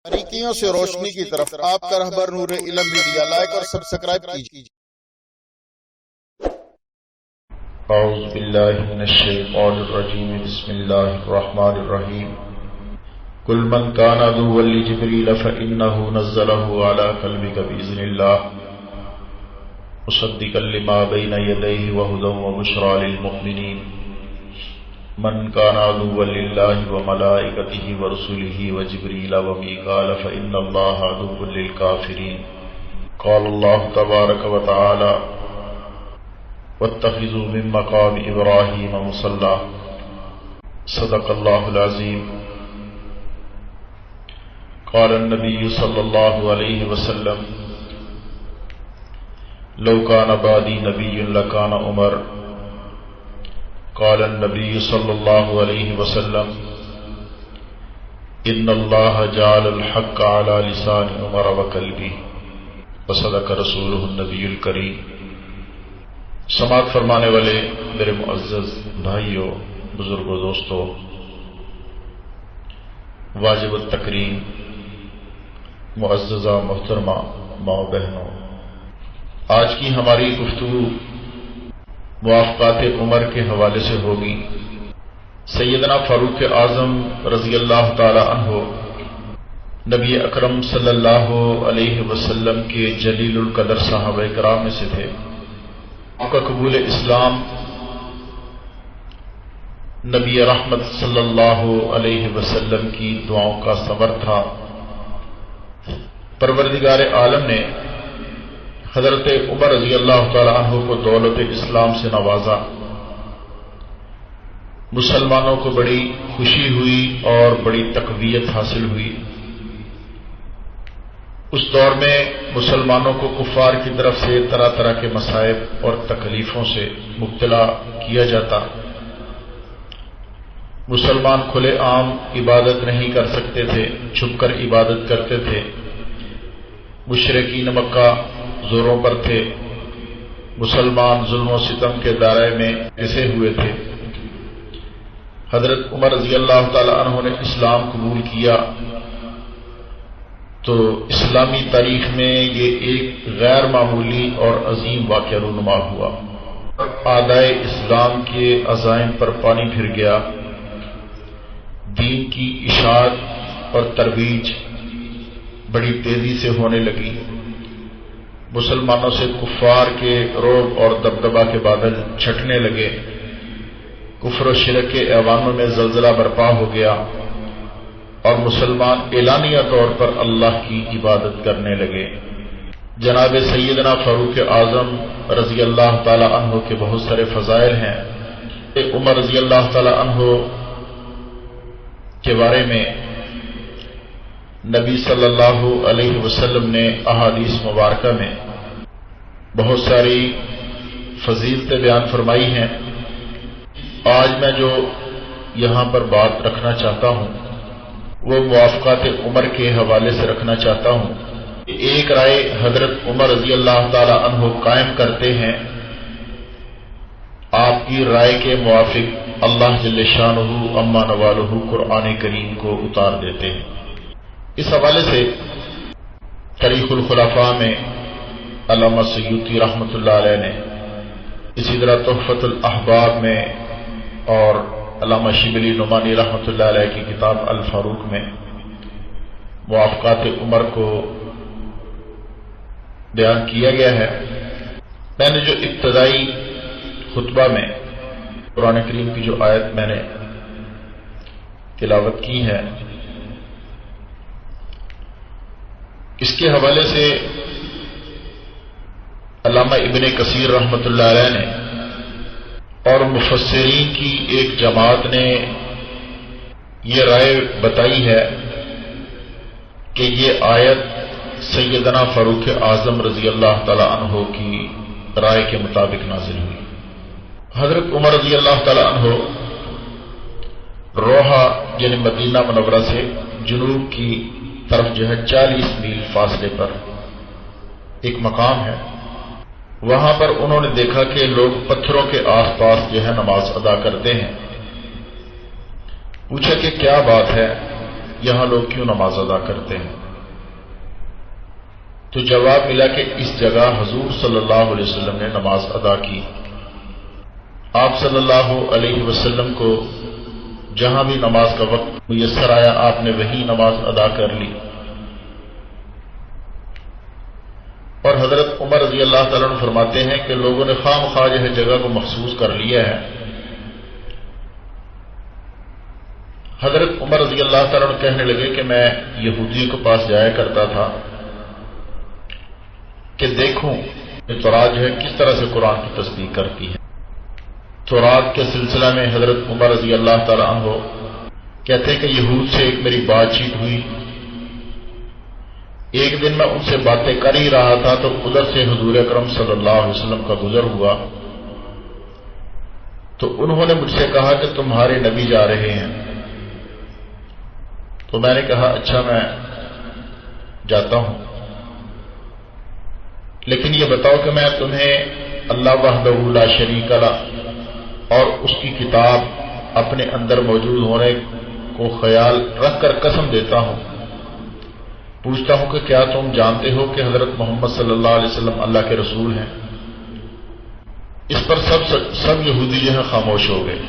باریکیوں سے روشنی کی طرف آپ کا رہبر نور علم میڈیا لائک اور سبسکرائب کیجیے۔ اعوذ باللہ من الشیطان الرجیم، بسم اللہ الرحمن الرحیم۔ قل من کان عدوا لجبریل فإنہ نزلہ علی قلبک بإذن اللہ مصدقا لما بین یدیہ وہدی وبشریٰ للمؤمنین۔ من کان عدوا للہ وملائکتہ ورسلہ وجبریل ومیکال فإن اللہ عدو للکافرین۔ قال اللہ تبارک وتعالی واتخذوا من مقام ابراہیم مصلی۔ صدق اللہ العظیم۔ قال النبی صلی اللہ علیہ وسلم لو کان بعدی نبی لکان عمر۔ قال النبی صلی اللہ علیہ وسلم ان اللہ جعل الحق علی لسان عمر وقلبہ وصدق رسولہ النبی الکریم۔ سماعت فرمانے والے میرے معزز بھائیوں، بزرگوں، دوستوں، واجب التکریم معززہ محترمہ ماں بہنوں، آج کی ہماری گفتگو موافقات عمر کے حوالے سے ہوگی۔ سیدنا فاروق اعظم رضی اللہ تعالی عنہ نبی اکرم صلی اللہ علیہ وسلم کے جلیل القدر صحابہ کرام میں سے تھے۔ ان کا قبول اسلام نبی رحمت صلی اللہ علیہ وسلم کی دعاؤں کا ثمر تھا۔ پروردگار عالم نے حضرت عمر رضی اللہ تعالی عنہ کو دولت اسلام سے نوازا۔ مسلمانوں کو بڑی خوشی ہوئی اور بڑی تقویت حاصل ہوئی۔ اس دور میں مسلمانوں کو کفار کی طرف سے طرح طرح کے مصائب اور تکلیفوں سے مبتلا کیا جاتا۔ مسلمان کھلے عام عبادت نہیں کر سکتے تھے، چھپ کر عبادت کرتے تھے۔ مشرکین مکہ زوروں پر تھے۔ مسلمان ظلم و ستم کے دائرے میں پھنسے ہوئے تھے۔ حضرت عمر رضی اللہ تعالی عنہ نے اسلام قبول کیا تو اسلامی تاریخ میں یہ ایک غیر معمولی اور عظیم واقعہ رونما ہوا۔ اعدائے اسلام کے عزائم پر پانی پھر گیا۔ دین کی اشاعت اور ترویج بڑی تیزی سے ہونے لگی۔ مسلمانوں سے کفار کے رعب اور دبدبہ کے بادل چھٹنے لگے۔ کفر و شرک کے ایوانوں میں زلزلہ برپا ہو گیا اور مسلمان اعلانیہ طور پر اللہ کی عبادت کرنے لگے۔ جناب سیدنا فاروق اعظم رضی اللہ تعالی عنہ کے بہت سارے فضائل ہیں۔ عمر رضی اللہ تعالی عنہ کے بارے میں نبی صلی اللہ علیہ وسلم نے احادیث مبارکہ میں بہت ساری فضیلتیں بیان فرمائی ہیں۔ آج میں جو یہاں پر بات رکھنا چاہتا ہوں وہ موافقات عمر کے حوالے سے رکھنا چاہتا ہوں۔ ایک رائے حضرت عمر رضی اللہ تعالی عنہ قائم کرتے ہیں، آپ کی رائے کے موافق اللہ جل شانہ عما نوالہ قرآن کریم کو اتار دیتے ہیں۔ اس حوالے سے تاریخ الخلفاء میں علامہ سیوطی رحمۃ اللہ علیہ نے، اسی طرح تحفۃ الاحباب میں اور علامہ شبلی نعمانی رحمۃ اللہ علیہ کی کتاب الفاروق میں موافقات عمر کو بیان کیا گیا ہے۔ میں نے جو ابتدائی خطبہ میں قرآن کریم کی جو آیت میں نے تلاوت کی ہے، اس کے حوالے سے علامہ ابن کثیر رحمۃ اللہ علیہ نے اور مفسرین کی ایک جماعت نے یہ رائے بتائی ہے کہ یہ آیت سیدنا فاروق اعظم رضی اللہ تعالی عنہ کی رائے کے مطابق نازل ہوئی۔ حضرت عمر رضی اللہ تعالی عنہ روحہ یعنی مدینہ منورہ سے جنوب کی طرف جو ہے 40 میل فاصلے پر ایک مقام ہے، وہاں پر انہوں نے دیکھا کہ لوگ پتھروں کے آس پاس جو ہے نماز ادا کرتے ہیں۔ پوچھا کہ کیا بات ہے، یہاں لوگ کیوں نماز ادا کرتے ہیں؟ تو جواب ملا کہ اس جگہ حضور صلی اللہ علیہ وسلم نے نماز ادا کی. آپ صلی اللہ علیہ وسلم کو جہاں بھی نماز کا وقت میسر آیا آپ نے وہی نماز ادا کر لی. اور حضرت عمر رضی اللہ تعالیٰ عنہ فرماتے ہیں کہ لوگوں نے خواہ مخواہ جو ہے جگہ کو مخصوص کر لیا ہے. حضرت عمر رضی اللہ تعالیٰ عنہ کہنے لگے کہ میں یہودیوں کے پاس جایا کرتا تھا کہ دیکھوں کہ تورات جو ہے کس طرح سے قرآن کی تصدیق کرتی ہے. تورات کے سلسلہ میں حضرت عمر رضی اللہ تعالیٰ عنہ کہتے ہیں کہ یہود سے ایک میری بات چیت ہوئی. ایک دن میں ان سے باتیں کر ہی رہا تھا تو ادھر سے حضور اکرم صلی اللہ علیہ وسلم کا گزر ہوا تو انہوں نے مجھ سے کہا کہ تمہارے نبی جا رہے ہیں. تو میں نے کہا اچھا میں جاتا ہوں، لیکن یہ بتاؤ کہ میں تمہیں اللہ وحدہ لا شریک لہ اور اس کی کتاب اپنے اندر موجود ہونے کو خیال رکھ کر قسم دیتا ہوں، پوچھتا ہوں کہ کیا تم جانتے ہو کہ حضرت محمد صلی اللہ علیہ وسلم اللہ کے رسول ہیں؟ اس پر سب یہودی جو ہیں خاموش ہو گئے.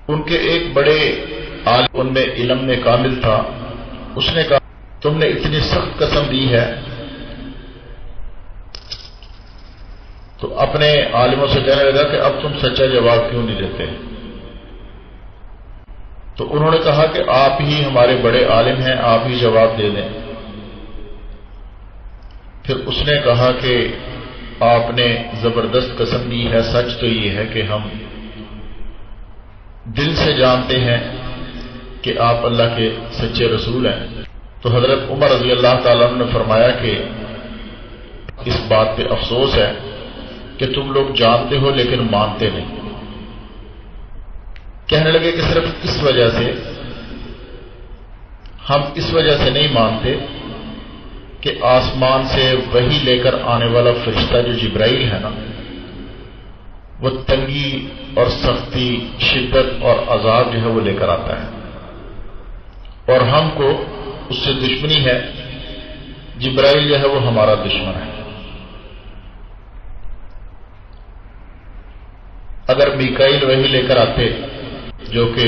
ان کے ایک بڑے عالم ان میں علم میں کامل تھا، اس نے کہا تم نے اتنی سخت قسم دی ہے تو اپنے عالموں سے کہنے لگا کہ اب تم سچا جواب کیوں نہیں دیتے؟ تو انہوں نے کہا کہ آپ ہی ہمارے بڑے عالم ہیں، آپ ہی جواب دے دیں. پھر اس نے کہا کہ آپ نے زبردست قسم دی ہے، سچ تو یہ ہے کہ ہم دل سے جانتے ہیں کہ آپ اللہ کے سچے رسول ہیں. تو حضرت عمر رضی اللہ تعالیٰ عنہ نے فرمایا کہ اس بات پہ افسوس ہے کہ تم لوگ جانتے ہو لیکن مانتے نہیں. کہنے لگے کہ صرف اس وجہ سے ہم اس وجہ سے نہیں مانتے کہ آسمان سے وحی لے کر آنے والا فرشتہ جو جبرائیل ہے نا، وہ تنگی اور سختی، شدت اور عذاب جو ہے وہ لے کر آتا ہے اور ہم کو اس سے دشمنی ہے. جبرائیل جو ہے وہ ہمارا دشمن ہے. اگر میکائیل وحی لے کر آتے جو کہ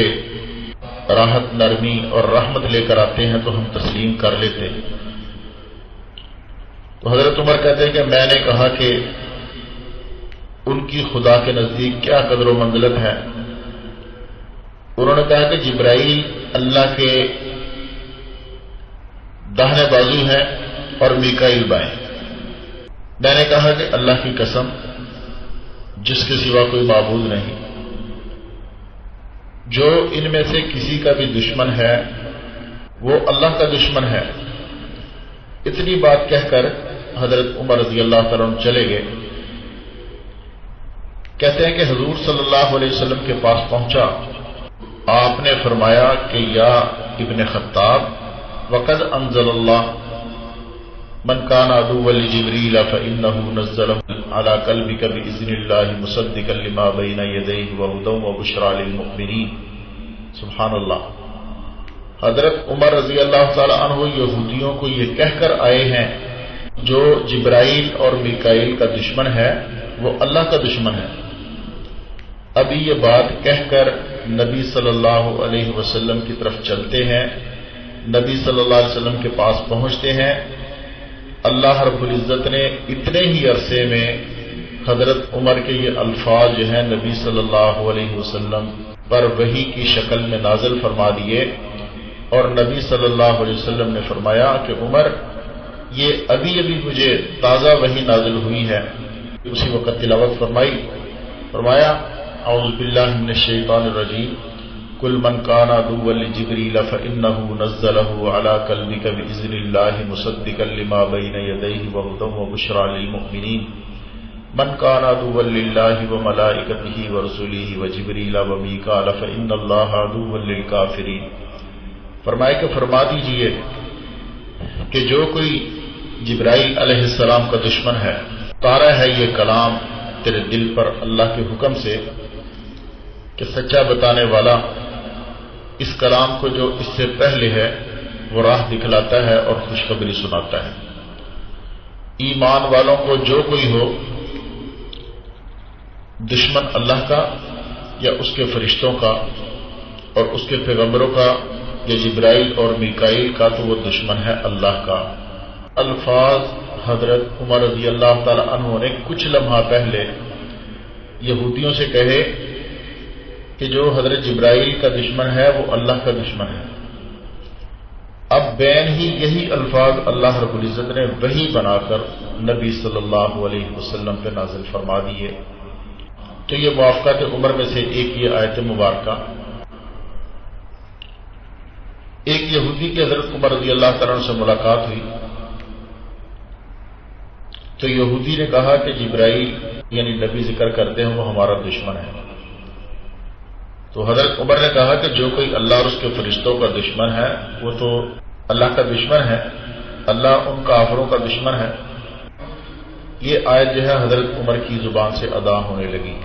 راحت، نرمی اور رحمت لے کر آتے ہیں تو ہم تسلیم کر لیتے. تو حضرت عمر کہتے ہیں کہ میں نے کہا کہ ان کی خدا کے نزدیک کیا قدر و منزلت ہے. انہوں نے کہا کہ جبرائیل اللہ کے داہنے بازو ہے اور میکائیل بائیں. میں نے کہا کہ اللہ کی قسم جس کے سوا کوئی معبود نہیں، جو ان میں سے کسی کا بھی دشمن ہے وہ اللہ کا دشمن ہے. اتنی بات کہہ کر حضرت عمر رضی اللہ تعالیٰ عنہ چلے گئے. کہتے ہیں کہ حضور صلی اللہ علیہ وسلم کے پاس پہنچا، آپ نے فرمایا کہ یا ابن خطاب وقد انزل اللہ من کان عدوا لجبریل فإنه نزله على قلبك بإذن الله مصدقا لما بين يديه وهدى وبشرى للمؤمنين. سبحان اللہ. حضرت عمر رضی اللہ تعالی عنہ یہودیوں کو یہ کہہ کر آئے ہیں جو جبرائیل اور میکائیل کا دشمن ہے وہ اللہ کا دشمن ہے. ابھی یہ بات کہہ کر نبی صلی اللہ علیہ وسلم کی طرف چلتے ہیں، نبی صلی اللہ علیہ وسلم کے پاس پہنچتے ہیں. اللہ رب العزت نے اتنے ہی عرصے میں حضرت عمر کے یہ الفاظ جو ہیں نبی صلی اللہ علیہ وسلم پر وحی کی شکل میں نازل فرما دیے اور نبی صلی اللہ علیہ وسلم نے فرمایا کہ عمر یہ ابھی ابھی مجھے تازہ وحی نازل ہوئی ہے. اسی وقت تلاوت فرمایا اعوذ باللہ من الشیطان الرجیم کل من کان عدوا لجبریل فإنه نزله على قلبك بإذن الله مصدقا لما بين يديه وهدى وبشرى للمؤمنين من کان عدوا للہ وملائکته ورسله وجبریل ومیکال فإن اللہ عدوا للکافرین. فرمائے کہ فرما دیجئے کہ جو کوئی جبرائیل علیہ السلام کا دشمن ہے، اتارا ہے یہ کلام تیرے دل پر اللہ کے حکم سے کہ سچا بتانے والا اس کلام کو جو اس سے پہلے ہے وہ راہ دکھلاتا ہے اور خوشخبری سناتا ہے۔ ایمان والوں کو جو کوئی ہو، دشمن اللہ کا یا اس کے فرشتوں کا اور اس کے پیغمبروں کا یا جبرائیل اور میکائیل کا، تو وہ دشمن ہے اللہ کا۔ الفاظ حضرت عمر رضی اللہ تعالی عنہ نے کچھ لمحہ پہلے یہودیوں سے کہے کہ جو حضرت جبرائیل کا دشمن ہے وہ اللہ کا دشمن ہے۔ اب بین ہی یہی الفاظ اللہ رب العزت نے وحی بنا کر نبی صلی اللہ علیہ وسلم پہ نازل فرما دیے۔ تو یہ موافقات عمر میں سے ایک یہ آیت مبارکہ۔ ایک یہودی کی حضرت عمر رضی اللہ تعالیٰ عنہ سے ملاقات ہوئی تو یہودی نے کہا کہ جبرائیل یعنی نبی ذکر کرتے ہیں وہ ہمارا دشمن ہے۔ تو حضرت عمر نے کہا کہ جو کوئی اللہ اور اس کے فرشتوں کا دشمن ہے وہ تو اللہ کا دشمن ہے، اللہ ان کافروں کا دشمن ہے۔ یہ آیت جو ہے حضرت عمر کی زبان سے ادا ہونے لگی۔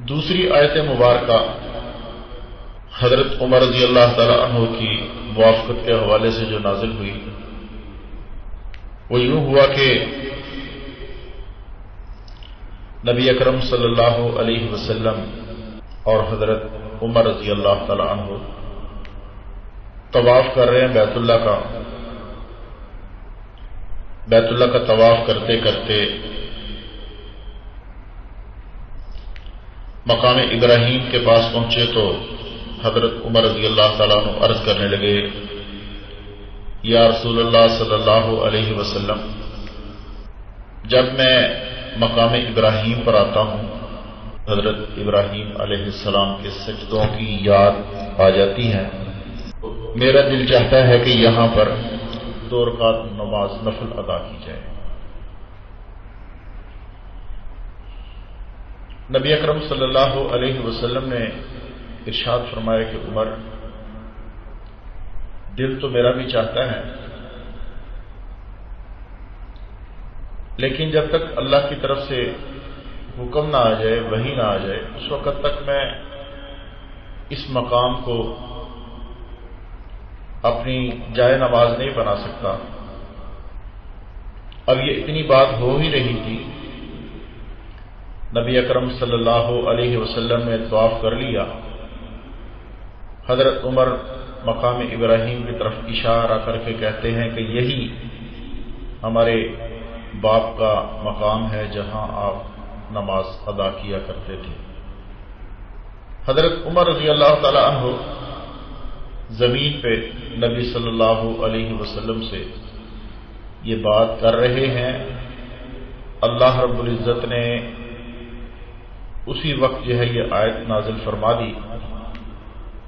دوسری آیت مبارکہ حضرت عمر رضی اللہ تعالی عنہ کی موافقت کے حوالے سے جو نازل ہوئی وہ یوں ہوا کہ نبی اکرم صلی اللہ علیہ وسلم اور حضرت عمر رضی اللہ تعالی عنہ طواف کر رہے ہیں بیت اللہ کا طواف کرتے کرتے مقام ابراہیم کے پاس پہنچے تو حضرت عمر رضی اللہ تعالیٰ عنہ عرض کرنے لگے، یا رسول اللہ صلی اللہ علیہ وسلم، جب میں مقام ابراہیم پر آتا ہوں حضرت ابراہیم علیہ السلام کے سجدوں کی یاد آ جاتی ہے، میرا دل چاہتا ہے کہ یہاں پر 2 رکعت نماز نفل ادا کی جائے۔ نبی اکرم صلی اللہ علیہ وسلم نے ارشاد فرمایا کہ عمر، دل تو میرا بھی چاہتا ہے، لیکن جب تک اللہ کی طرف سے حکم نہ آ جائے، وحی نہ آ جائے، اس وقت تک میں اس مقام کو اپنی جائے نماز نہیں بنا سکتا۔ اب یہ اتنی بات ہو ہی رہی تھی، نبی اکرم صلی اللہ علیہ وسلم نے طواف کر لیا، حضرت عمر مقام ابراہیم کی طرف اشارہ کر کے کہتے ہیں کہ یہی ہمارے باپ کا مقام ہے جہاں آپ نماز ادا کیا کرتے تھے۔ حضرت عمر رضی اللہ تعالی عنہ زمین پہ نبی صلی اللہ علیہ وسلم سے یہ بات کر رہے ہیں، اللہ رب العزت نے اسی وقت جو ہے یہ آیت نازل فرما دی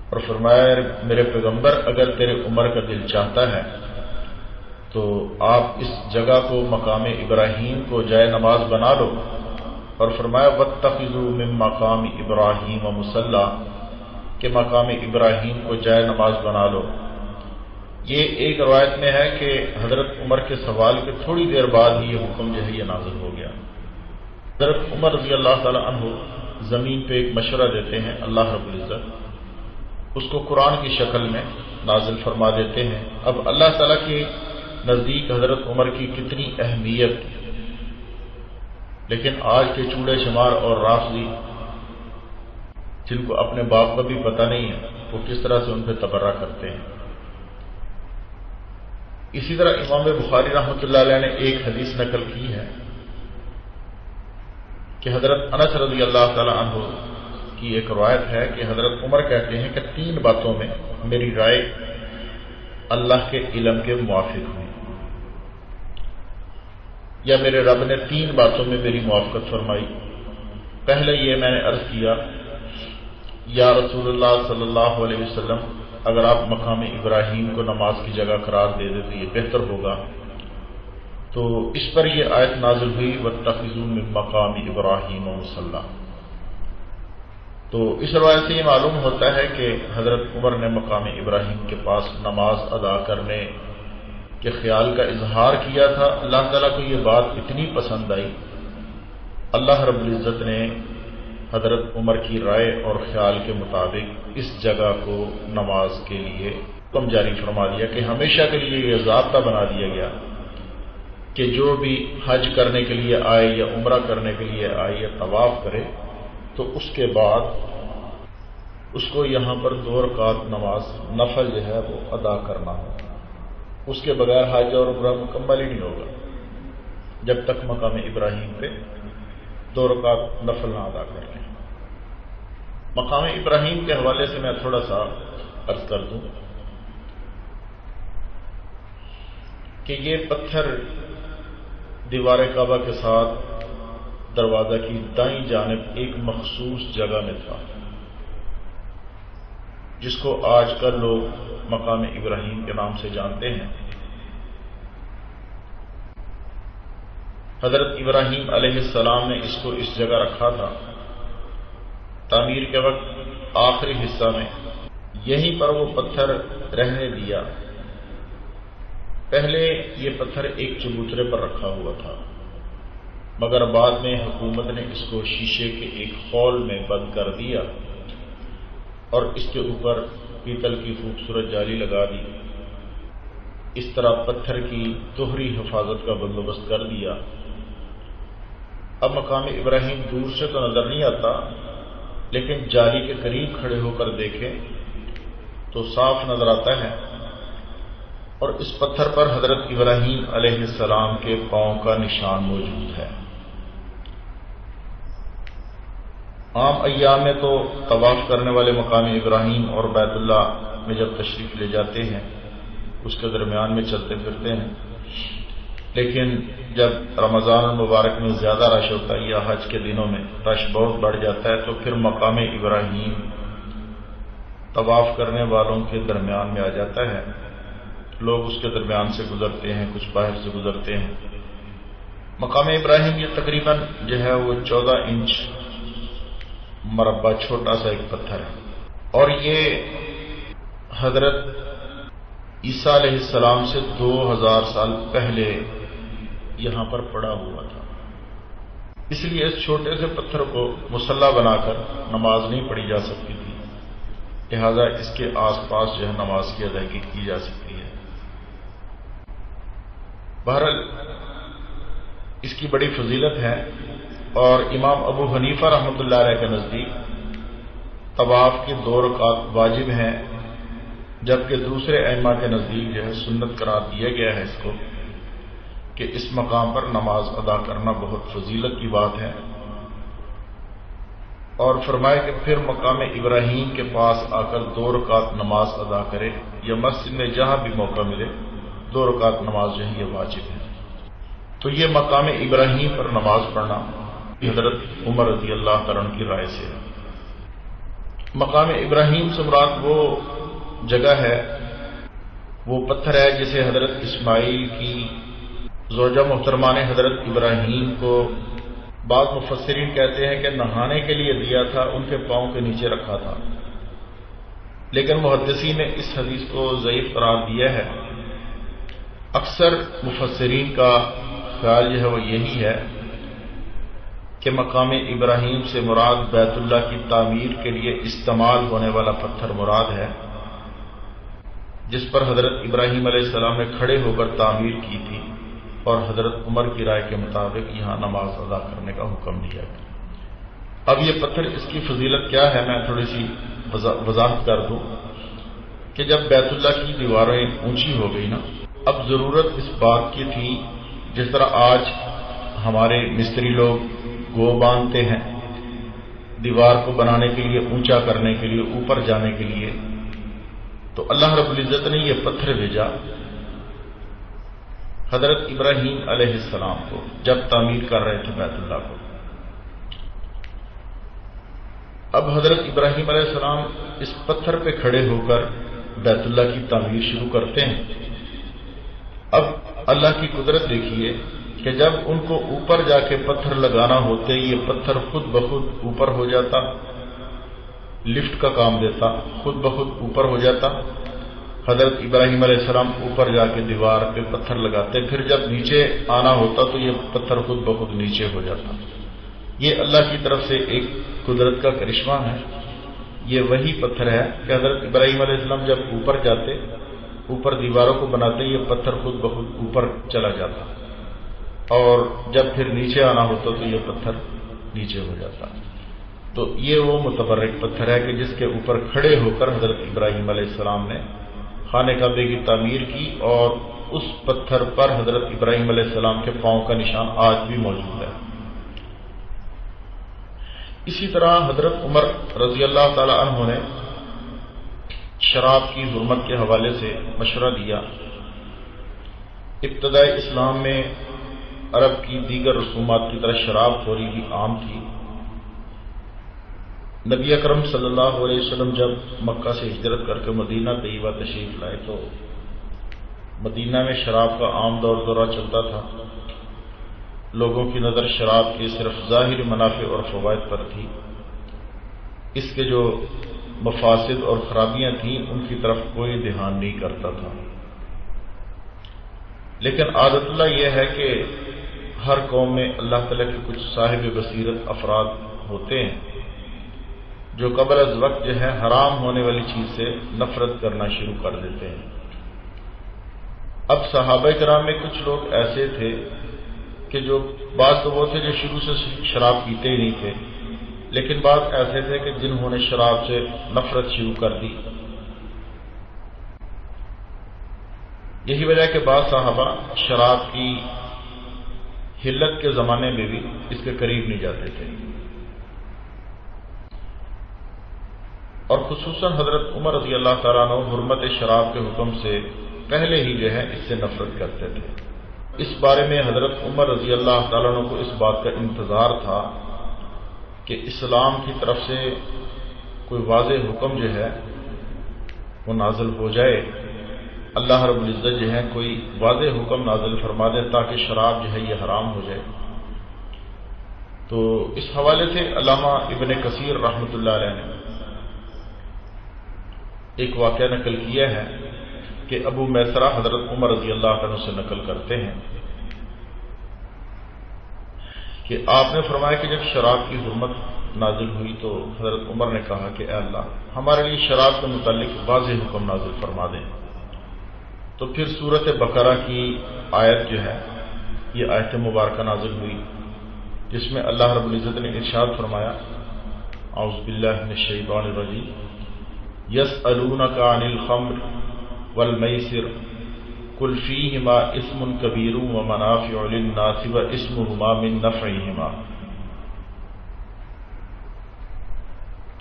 اور فرمایا، میرے پیغمبر اگر تیرے عمر کا دل چاہتا ہے تو آپ اس جگہ کو مقام ابراہیم کو جائے نماز بنا لو، اور فرمایا واتخذوا من مقام ابراہیم مصلی، کہ مقام ابراہیم کو جائے نماز بنا لو۔ یہ ایک روایت میں ہے کہ حضرت عمر کے سوال کے تھوڑی دیر بعد ہی یہ حکم جو ہے یہ نازل ہو گیا۔ حضرت عمر رضی اللہ تعالی عنہ زمین پہ ایک مشورہ دیتے ہیں، اللہ رب العزت اس کو قرآن کی شکل میں نازل فرما دیتے ہیں۔ اب اللہ تعالیٰ کے نزدیک حضرت عمر کی کتنی اہمیت، لیکن آج کے چوڑے شمار اور رافضی جن کو اپنے باپ کا بھی پتہ نہیں ہے وہ کس طرح سے ان پہ تبرہ کرتے ہیں۔ اسی طرح امام بخاری رحمۃ اللہ علیہ نے ایک حدیث نقل کی ہے کہ حضرت انس رضی اللہ تعالی عنہ کی ایک روایت ہے کہ حضرت عمر کہتے ہیں کہ 3 باتوں میں میری رائے اللہ کے علم کے موافق ہوئی، یا میرے رب نے 3 باتوں میں میری موافقت فرمائی۔ پہلے یہ میں نے عرض کیا، یا رسول اللہ صلی اللہ علیہ وسلم، اگر آپ مقام ابراہیم کو نماز کی جگہ قرار دے دیں تو یہ بہتر ہوگا۔ تو اس پر یہ آیت نازل ہوئی واتخذوا من مقام ابراہیم مصلی۔ تو اس روایت سے یہ معلوم ہوتا ہے کہ حضرت عمر نے مقام ابراہیم کے پاس نماز ادا کرنے کے خیال کا اظہار کیا تھا۔ اللہ تعالیٰ کو یہ بات اتنی پسند آئی، اللہ رب العزت نے حضرت عمر کی رائے اور خیال کے مطابق اس جگہ کو نماز کے لیے حکم جاری فرما دیا کہ ہمیشہ کے لیے یہ ضابطہ بنا دیا گیا کہ جو بھی حج کرنے کے لیے آئے یا عمرہ کرنے کے لیے آئے یا طواف کرے تو اس کے بعد اس کو یہاں پر 2 رکعت نماز نفل جو ہے وہ ادا کرنا ہے. اس کے بغیر حج اور عمرہ مکمل ہی نہیں ہوگا جب تک مقام ابراہیم پہ 2 رکعت نفل نہ ادا کر لیں. مقام ابراہیم کے حوالے سے میں تھوڑا سا عرض کر دوں کہ یہ پتھر دیوار کعبہ کے ساتھ دروازہ کی دائیں جانب ایک مخصوص جگہ میں تھا جس کو آج کل لوگ مقام ابراہیم کے نام سے جانتے ہیں. حضرت ابراہیم علیہ السلام نے اس کو اس جگہ رکھا تھا. تعمیر کے وقت آخری حصہ میں یہیں پر وہ پتھر رہنے دیا. پہلے یہ پتھر ایک چبوترے پر رکھا ہوا تھا مگر بعد میں حکومت نے اس کو شیشے کے ایک خول میں بند کر دیا اور اس کے اوپر پیتل کی خوبصورت جالی لگا دی. اس طرح پتھر کی دوہری حفاظت کا بندوبست کر دیا. اب مقام ابراہیم دور سے تو نظر نہیں آتا لیکن جالی کے قریب کھڑے ہو کر دیکھیں تو صاف نظر آتا ہے اور اس پتھر پر حضرت ابراہیم علیہ السلام کے پاؤں کا نشان موجود ہے. عام ایام میں تو طواف کرنے والے مقام ابراہیم اور بیت اللہ میں جب تشریف لے جاتے ہیں اس کے درمیان میں چلتے پھرتے ہیں، لیکن جب رمضان المبارک میں زیادہ رش ہوتا ہے یا حج کے دنوں میں رش بہت بڑھ جاتا ہے تو پھر مقام ابراہیم طواف کرنے والوں کے درمیان میں آ جاتا ہے. لوگ اس کے درمیان سے گزرتے ہیں، کچھ باہر سے گزرتے ہیں. مقام ابراہیم یہ تقریباً جو ہے وہ 14 انچ مربع چھوٹا سا ایک پتھر ہے اور یہ حضرت عیسیٰ علیہ السلام سے 2000 سال پہلے یہاں پر پڑا ہوا تھا. اس لیے اس چھوٹے سے پتھر کو مصلی بنا کر نماز نہیں پڑھی جا سکتی تھی، لہذا اس کے آس پاس جو ہے نماز کی ادائیگی کی جا سکتی ہے. بہرحال اس کی بڑی فضیلت ہے اور امام ابو حنیفہ رحمۃ اللہ علیہ کے نزدیک طواف کی 2 رکعت واجب ہیں، جبکہ دوسرے ائمہ کے نزدیک جو ہے سنت قرار دیا گیا ہے اس کو کہ اس مقام پر نماز ادا کرنا بہت فضیلت کی بات ہے. اور فرمائے کہ پھر مقام ابراہیم کے پاس آ کر 2 رکعت نماز ادا کرے یا مسجد میں جہاں بھی موقع ملے 2 رکعت نماز جو ہے یہ واجب ہے. تو یہ مقام ابراہیم پر نماز پڑھنا حضرت عمر رضی اللہ تعالیٰ عنہ کی رائے سے ہے. مقام ابراہیم سے مراد وہ جگہ ہے، وہ پتھر ہے جسے حضرت اسماعیل کی زوجہ محترمہ نے حضرت ابراہیم کو، بعض مفسرین کہتے ہیں کہ نہانے کے لیے دیا تھا، ان کے پاؤں کے نیچے رکھا تھا، لیکن محدثین نے اس حدیث کو ضعیف قرار دیا ہے. اکثر مفسرین کا خیال جو ہے وہ یہی ہے کہ مقام ابراہیم سے مراد بیت اللہ کی تعمیر کے لیے استعمال ہونے والا پتھر مراد ہے جس پر حضرت ابراہیم علیہ السلام نے کھڑے ہو کر تعمیر کی تھی اور حضرت عمر کی رائے کے مطابق یہاں نماز ادا کرنے کا حکم دیا گیا. اب یہ پتھر اس کی فضیلت کیا ہے میں تھوڑی سی وضاحت کر دوں کہ جب بیت اللہ کی دیواریں اونچی ہو گئی نا، اب ضرورت اس بات کی تھی جس طرح آج ہمارے مستری لوگ گو باندھتے ہیں دیوار کو بنانے کے لیے، اونچا کرنے کے لیے، اوپر جانے کے لیے، تو اللہ رب العزت نے یہ پتھر بھیجا حضرت ابراہیم علیہ السلام کو جب تعمیر کر رہے تھے بیت اللہ کو. اب حضرت ابراہیم علیہ السلام اس پتھر پہ کھڑے ہو کر بیت اللہ کی تعمیر شروع کرتے ہیں. اب اللہ کی قدرت دیکھیے کہ جب ان کو اوپر جا کے پتھر لگانا ہوتے یہ پتھر خود بخود اوپر ہو جاتا، لفٹ کا کام دیتا، خود بخود اوپر ہو جاتا. حضرت ابراہیم علیہ السلام اوپر جا کے دیوار پہ پتھر لگاتے، پھر جب نیچے آنا ہوتا تو یہ پتھر خود بخود نیچے ہو جاتا. یہ اللہ کی طرف سے ایک قدرت کا کرشمہ ہے. یہ وہی پتھر ہے کہ حضرت ابراہیم علیہ السلام جب اوپر جاتے، اوپر دیواروں کو بناتے، یہ پتھر خود بخود اوپر چلا جاتا، اور جب پھر نیچے آنا ہوتا تو یہ پتھر نیچے ہو جاتا. تو یہ وہ متبرک پتھر ہے کہ جس کے اوپر کھڑے ہو کر حضرت ابراہیم علیہ السلام نے خانہ کعبے کی تعمیر کی، اور اس پتھر پر حضرت ابراہیم علیہ السلام کے پاؤں کا نشان آج بھی موجود ہے. اسی طرح حضرت عمر رضی اللہ تعالی عنہ نے شراب کی حرمت کے حوالے سے مشورہ دیا. ابتدائی اسلام میں عرب کی دیگر رسومات کی طرح شراب خوری بھی عام تھی. نبی اکرم صلی اللہ علیہ وسلم جب مکہ سے ہجرت کر کے مدینہ طیبہ تشریف لائے تو مدینہ میں شراب کا عام دور دورہ چلتا تھا. لوگوں کی نظر شراب کے صرف ظاہری منافع اور فوائد پر تھی، اس کے جو مفاسد اور خرابیاں تھیں ان کی طرف کوئی دھیان نہیں کرتا تھا. لیکن عادت اللہ یہ ہے کہ ہر قوم میں اللہ تعالیٰ کے کچھ صاحب بصیرت افراد ہوتے ہیں جو قبل از وقت جو ہے حرام ہونے والی چیز سے نفرت کرنا شروع کر دیتے ہیں. اب صحابہ کرام میں کچھ لوگ ایسے تھے کہ جو بعض تو وہ تھے جو شروع سے شراب پیتے ہی نہیں تھے، لیکن بعض ایسے تھے کہ جنہوں نے شراب سے نفرت شروع کر دی. یہی وجہ کہ بعض صحابہ شراب کی حلت کے زمانے میں بھی اس کے قریب نہیں جاتے تھے، اور خصوصاً حضرت عمر رضی اللہ تعالیٰ عنہ حرمت شراب کے حکم سے پہلے ہی جو ہے اس سے نفرت کرتے تھے. اس بارے میں حضرت عمر رضی اللہ تعالیٰ عنہ کو اس بات کا انتظار تھا کہ اسلام کی طرف سے کوئی واضح حکم جو ہے وہ نازل ہو جائے، اللہ رب العزت جو ہے کوئی واضح حکم نازل فرما دے تاکہ شراب جو ہے یہ حرام ہو جائے. تو اس حوالے سے علامہ ابن کثیر رحمۃ اللہ علیہ نے ایک واقعہ نقل کیا ہے کہ ابو میسرہ حضرت عمر رضی اللہ عنہ سے نقل کرتے ہیں کہ آپ نے فرمایا کہ جب شراب کی حرمت نازل ہوئی تو حضرت عمر نے کہا کہ اے اللہ ہمارے لیے شراب کے متعلق واضح حکم نازل فرما دیں. تو پھر سورۃ بقرہ کی آیت جو ہے یہ آیت مبارکہ نازل ہوئی جس میں اللہ رب العزت نے ارشاد فرمایا اعوذ باللہ من الشیطان الرجیم یسألونک عن الخمر والمیسر قل فیہما اسم کبیر ومنافع للناس واسمہما من نفعہما.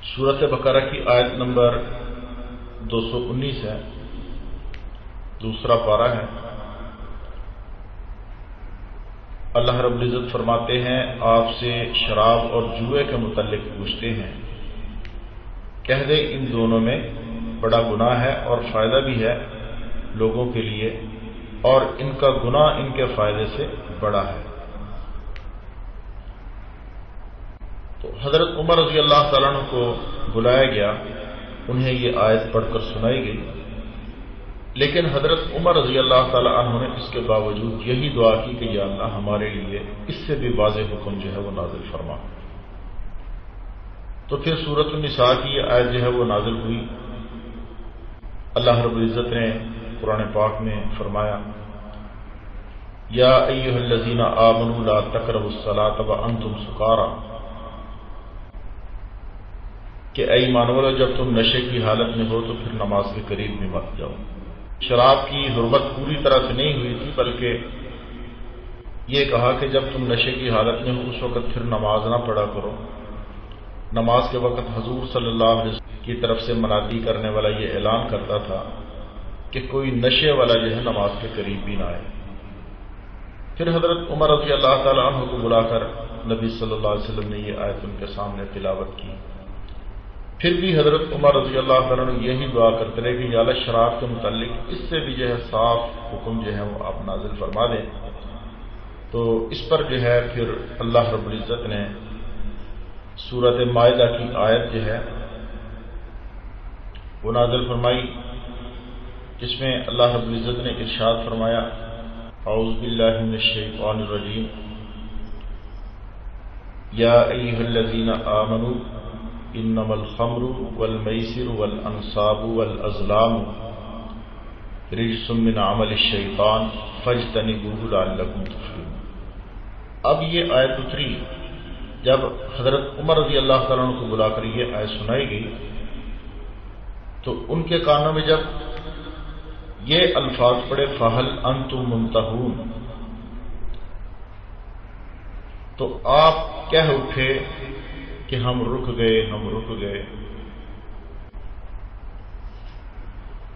سورۃ بقرہ کی آیت نمبر 219 ہے، دوسرا پارہ ہے. اللہ رب العزت فرماتے ہیں آپ سے شراب اور جوئے کے متعلق پوچھتے ہیں، کہہ دے ان دونوں میں بڑا گناہ ہے اور فائدہ بھی ہے لوگوں کے لیے، اور ان کا گناہ ان کے فائدے سے بڑا ہے. تو حضرت عمر رضی اللہ تعالیٰ عنہ کو بلایا گیا، انہیں یہ آیت پڑھ کر سنائی گئی، لیکن حضرت عمر رضی اللہ تعالیٰ عنہ نے اس کے باوجود یہی دعا کی کہ یا اللہ ہمارے لیے اس سے بھی واضح حکم جو ہے وہ نازل فرما. تو پھر سورۃ النساء کی یہ آیت جو ہے وہ نازل ہوئی. اللہ رب العزت نے قرآن پاک میں فرمایا یا ایھا الذین آمنوا لا تقربوا الصلاۃ وانتم سکارى، کہ اے ایمان والو جب تم نشے کی حالت میں ہو تو پھر نماز کے قریب بھی مت جاؤ. شراب کی حرمت پوری طرح سے نہیں ہوئی تھی، بلکہ یہ کہا کہ جب تم نشے کی حالت میں ہو اس وقت پھر نماز نہ پڑھا کرو. نماز کے وقت حضور صلی اللہ علیہ وسلم کی طرف سے منادی کرنے والا یہ اعلان کرتا تھا کہ کوئی نشے والا جو ہے نماز کے قریب بھی نہ آئے. پھر حضرت عمر رضی اللہ تعالیٰ عنہ کو بلا کر نبی صلی اللہ علیہ وسلم نے یہ آیت ان کے سامنے تلاوت کی. پھر بھی حضرت عمر رضی اللہ تعالیٰ عنہ یہی دعا کرتے رہے کہ یا اللہ شراب کے متعلق اس سے بھی جو ہے صاف حکم جو ہے وہ آپ نازل فرما دیں. تو اس پر جو ہے پھر اللہ رب العزت نے سورۃ مائدہ کی آیت جو ہے وہ نازل فرمائی جس میں اللہ رب العزت نے ارشاد فرمایا اعوذ باللہ من الشیطان الرجیم یا ایھا الذین آمنوا انما الخمر والمیسر والانصاب والازلام رجس من عمل الشیطان فاجتنبوہ لعلکم تفلحون۔ اب یہ آیت اتری جب حضرت عمر رضی اللہ تعالیٰ عنہ کو بلا کر یہ آیت سنائی گئی تو ان کے کانوں میں جب یہ الفاظ پڑے فَهَلْ أَنْتُمْ مُنْتَهُونَ، تو آپ کہہ اٹھے کہ ہم رک گئے۔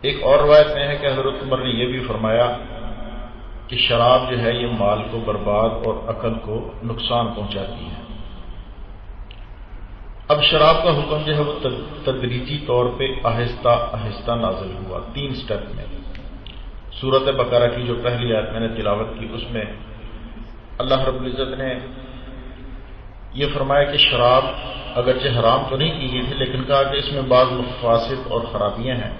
ایک اور روایت میں ہے کہ حضرت عمر نے یہ بھی فرمایا کہ شراب جو ہے یہ مال کو برباد اور عقل کو نقصان پہنچاتی ہے۔ اب شراب کا حکم جو ہے وہ تدریجی طور پہ آہستہ آہستہ نازل ہوا 3 سٹیپ میں۔ سورۃ بقرہ کی جو پہلی آیت میں نے تلاوت کی اس میں اللہ رب العزت نے یہ فرمایا کہ شراب اگرچہ حرام تو نہیں کی گئی تھی لیکن کہا کہ اس میں بعض مفاسد اور خرابیاں ہیں۔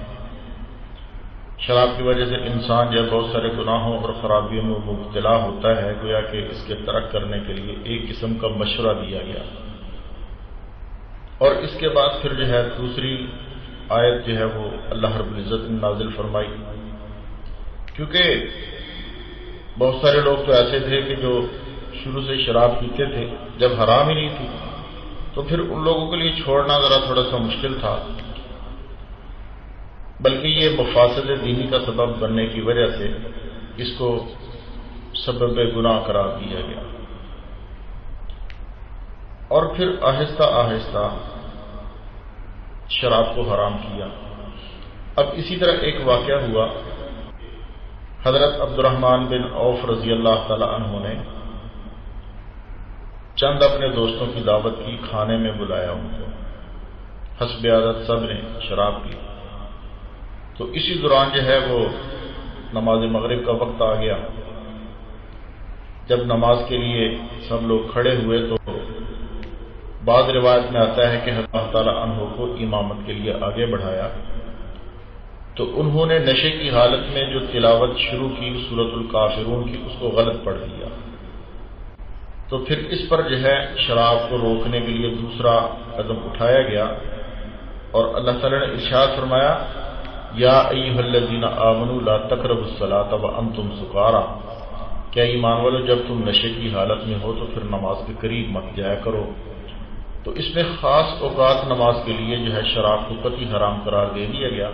شراب کی وجہ سے انسان جو بہت سارے گناہوں اور خرابیوں میں مبتلا ہوتا ہے، گویا کہ اس کے ترک کرنے کے لیے ایک قسم کا مشورہ دیا گیا۔ اور اس کے بعد پھر جو ہے دوسری آیت جو ہے وہ اللہ رب العزت نے نازل فرمائی، کیونکہ بہت سارے لوگ تو ایسے تھے کہ جو شروع سے شراب پیتے تھے، جب حرام ہی نہیں تھی تو پھر ان لوگوں کے لیے چھوڑنا ذرا تھوڑا سا مشکل تھا، بلکہ یہ مفاسد دینی کا سبب بننے کی وجہ سے اس کو سبب گناہ قرار دیا گیا۔ اور پھر آہستہ آہستہ شراب کو حرام کیا۔ اب اسی طرح ایک واقعہ ہوا، حضرت عبد الرحمن بن عوف رضی اللہ تعالی عنہ نے چند اپنے دوستوں کی دعوت کی، کھانے میں بلایا ان کو، حسب عادت سب نے شراب پی۔ تو اسی دوران جو ہے وہ نماز مغرب کا وقت آ گیا۔ جب نماز کے لیے سب لوگ کھڑے ہوئے تو بعض روایت میں آتا ہے کہ اللہ تعالیٰ عنہ کو امامت کے لیے آگے بڑھایا تو انہوں نے نشے کی حالت میں جو تلاوت شروع کی سورۃ الکافرون کی اس کو غلط پڑھ دیا۔ تو پھر اس پر جو ہے شراب کو روکنے کے لیے دوسرا قدم اٹھایا گیا اور اللہ تعالیٰ نے ارشاد فرمایا یا ایھا الذین آمنوا لا تقربوا الصلاۃ وانتم سکارى، کیا ایمان والو جب تم نشے کی حالت میں ہو تو پھر نماز کے قریب مت جایا کرو۔ تو اس میں خاص اوقات نماز کے لیے جو ہے شراب کو قطعی حرام قرار دے دیا گیا،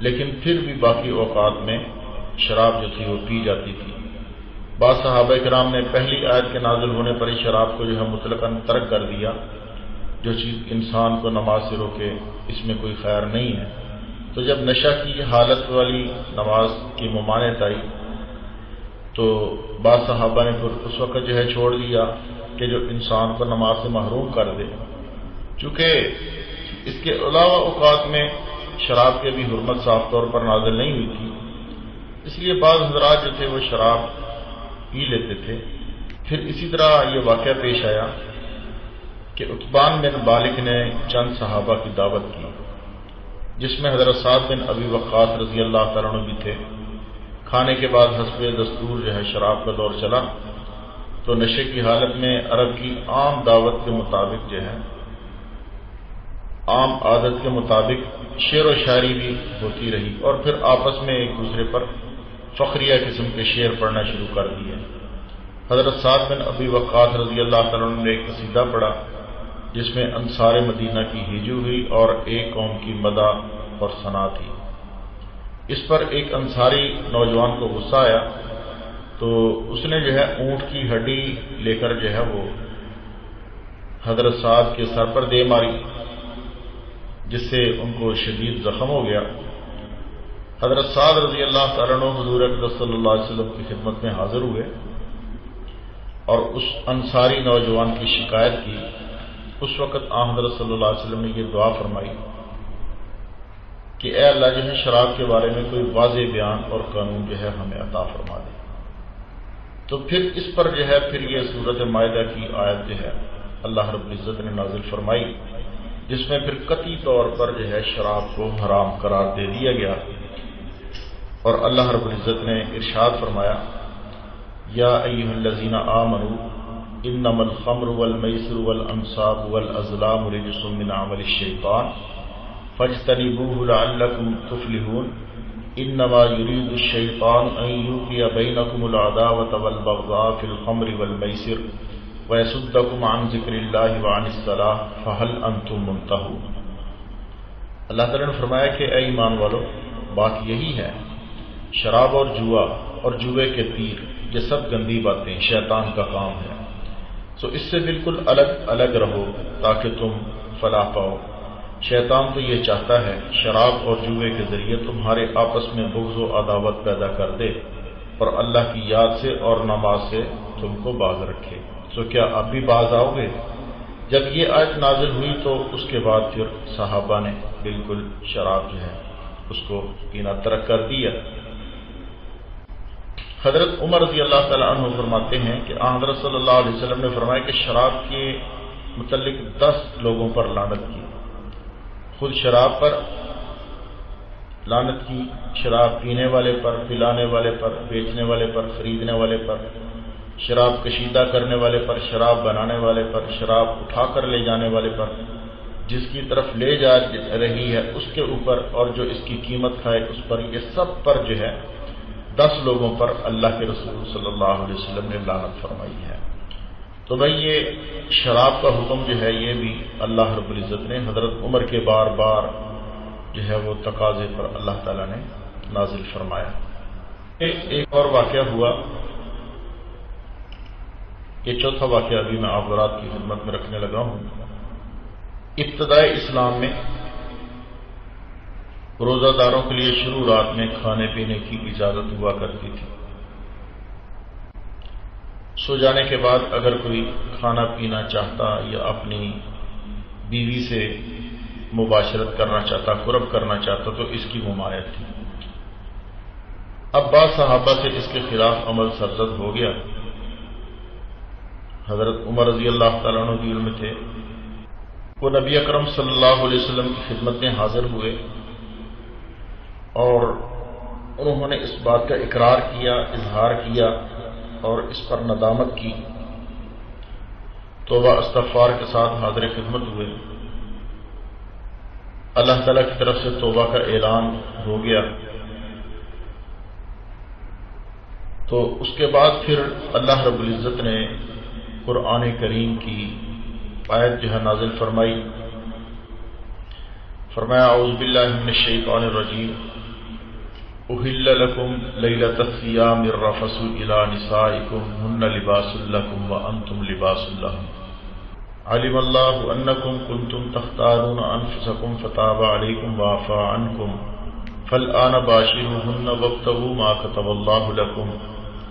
لیکن پھر بھی باقی اوقات میں شراب جو تھی وہ پی جاتی تھی۔ بعض صحابہ کرام نے پہلی آیت کے نازل ہونے پر ہی شراب کو جو ہے مطلقاً ترک کر دیا، جو چیز انسان کو نماز سے روکے اس میں کوئی خیر نہیں ہے۔ تو جب نشہ کی حالت والی نماز کی ممانعت آئی تو بعض صحابہ نے پھر اس وقت جو ہے چھوڑ دیا کہ جو انسان کو نماز سے محروم کر دے، چونکہ اس کے علاوہ اوقات میں شراب کی بھی حرمت صاف طور پر نازل نہیں ہوئی تھی، اس لیے بعض حضرات جو تھے وہ شراب پی لیتے تھے۔ پھر اسی طرح یہ واقعہ پیش آیا کہ عتبان بن مالک نے چند صحابہ کی دعوت کی، جس میں حضرت سعد بن ابی وقاص رضی اللہ تعالیٰ عنہ بھی تھے۔ کھانے کے بعد حسب دستور جو ہے شراب کا دور چلا تو نشے کی حالت میں عرب کی عام دعوت کے مطابق جو ہے عام عادت کے مطابق شعر و شاعری بھی ہوتی رہی اور پھر آپس میں ایک دوسرے پر فخریہ قسم کے شعر پڑھنا شروع کر دیے۔ حضرت سعد بن ابی وقاص رضی اللہ تعالیٰ عنہ نے ایک قصیدہ پڑھا جس میں انصار مدینہ کی ہجو ہوئی اور ایک قوم کی مدح اور ثنا تھی۔ اس پر ایک انصاری نوجوان کو غصہ آیا تو اس نے جو ہے اونٹ کی ہڈی لے کر جو ہے وہ حضرت سعد کے سر پر دے ماری، جس سے ان کو شدید زخم ہو گیا۔ حضرت سعد رضی اللہ تعالیٰ عنہ حضور اقدس صلی اللہ علیہ وسلم کی خدمت میں حاضر ہوئے اور اس انصاری نوجوان کی شکایت کی۔ اس وقت حضرت صلی اللہ علیہ وسلم نے یہ دعا فرمائی کہ اے اللہ جو ہے شراب کے بارے میں کوئی واضح بیان اور قانون جو ہے ہمیں عطا فرما دے۔ تو پھر اس پر جو ہے پھر یہ سورۃ مائدہ کی آیت جو ہے اللہ رب العزت نے نازل فرمائی، جس میں پھر قطعی طور پر جو ہے شراب کو حرام قرار دے دیا گیا اور اللہ رب العزت نے ارشاد فرمایا یا ایھا الذین آمنوا انما الخمر والمیسر والانصاب والازلام رجس من عمل الشیطان فاجتنبوه لعلکم تفلحون انما يريد الشیطان ان یوقع بینکم العداوة والبغضاء فی الخمر والمیسر ویصدکم عن ذکر اللہ وعن الصلاۃ فہل انتم منتہون۔ اللہ تعالیٰ نے فرمایا کہ اے ایمان والو، بات یہی ہے، شراب اور جوا اور جوے کے تیر یہ سب گندی باتیں شیطان کا کام ہے، سو اس سے بالکل الگ الگ رہو تاکہ تم فلاح پاؤ۔ شیطان تو یہ چاہتا ہے شراب اور جوے کے ذریعے تمہارے آپس میں بغض و عداوت پیدا کر دے اور اللہ کی یاد سے اور نماز سے تم کو باز رکھے۔ سو کیا اب بھی باز آؤ گے؟ جب یہ آیت نازل ہوئی تو اس کے بعد پھر صحابہ نے بالکل شراب جو ہے اس کو پینا ترک کر دیا۔ حضرت عمر رضی اللہ تعالیٰ عنہ فرماتے ہیں کہ حضرت صلی اللہ علیہ وسلم نے فرمایا کہ شراب کے متعلق 10 لوگوں پر لعنت کی، خود شراب پر لعنت کی، شراب پینے والے پر، پلانے والے پر، بیچنے والے پر، خریدنے والے پر، شراب کشیدہ کرنے والے پر، شراب بنانے والے پر، شراب اٹھا کر لے جانے والے پر، جس کی طرف لے جا رہی ہے اس کے اوپر، اور جو اس کی قیمت کھائے اس پر، یہ سب پر جو ہے 10 لوگوں پر اللہ کے رسول صلی اللہ علیہ وسلم نے لعنت فرمائی ہے۔ تو بھائی یہ شراب کا حکم جو ہے یہ بھی اللہ رب العزت نے حضرت عمر کے بار بار جو ہے وہ تقاضے پر اللہ تعالیٰ نے نازل فرمایا۔ ایک اور واقعہ ہوا، یہ چوتھا واقعہ ابھی میں آپ حضرات کی خدمت میں رکھنے لگا ہوں۔ ابتدائے اسلام میں روزہ داروں کے لیے شروع رات میں کھانے پینے کی اجازت ہوا کرتی تھی۔ سو جانے کے بعد اگر کوئی کھانا پینا چاہتا یا اپنی بیوی سے مباشرت کرنا چاہتا، قرب کرنا چاہتا تو اس کی ممانعت تھی۔ اب بعض صحابہ سے اس کے خلاف عمل سرزد ہو گیا۔ حضرت عمر رضی اللہ تعالیٰ عنہ کی علم تھے، وہ نبی اکرم صلی اللہ علیہ وسلم کی خدمت میں حاضر ہوئے اور انہوں نے اس بات کا اقرار کیا، اظہار کیا اور اس پر ندامت کی، توبہ استغفار کے ساتھ حاضر خدمت ہوئے۔ اللہ تعالیٰ کی طرف سے توبہ کا اعلان ہو گیا، تو اس کے بعد پھر اللہ رب العزت نے قرآن کریم کی آیت جو ہے نازل فرمائی، فرمایا اعوذ باللہ من الشیطان الرجیم احل لکم لیلۃ الصیام الرفث الی نسائکم ہن لباس لکم وانتم لباس لہن علم اللہ انکم کنتم تختارون انفسکم فتاب علیکم وعفا عنکم فالآن باشروہن وابتغوا ما کتب اللہ لکم۔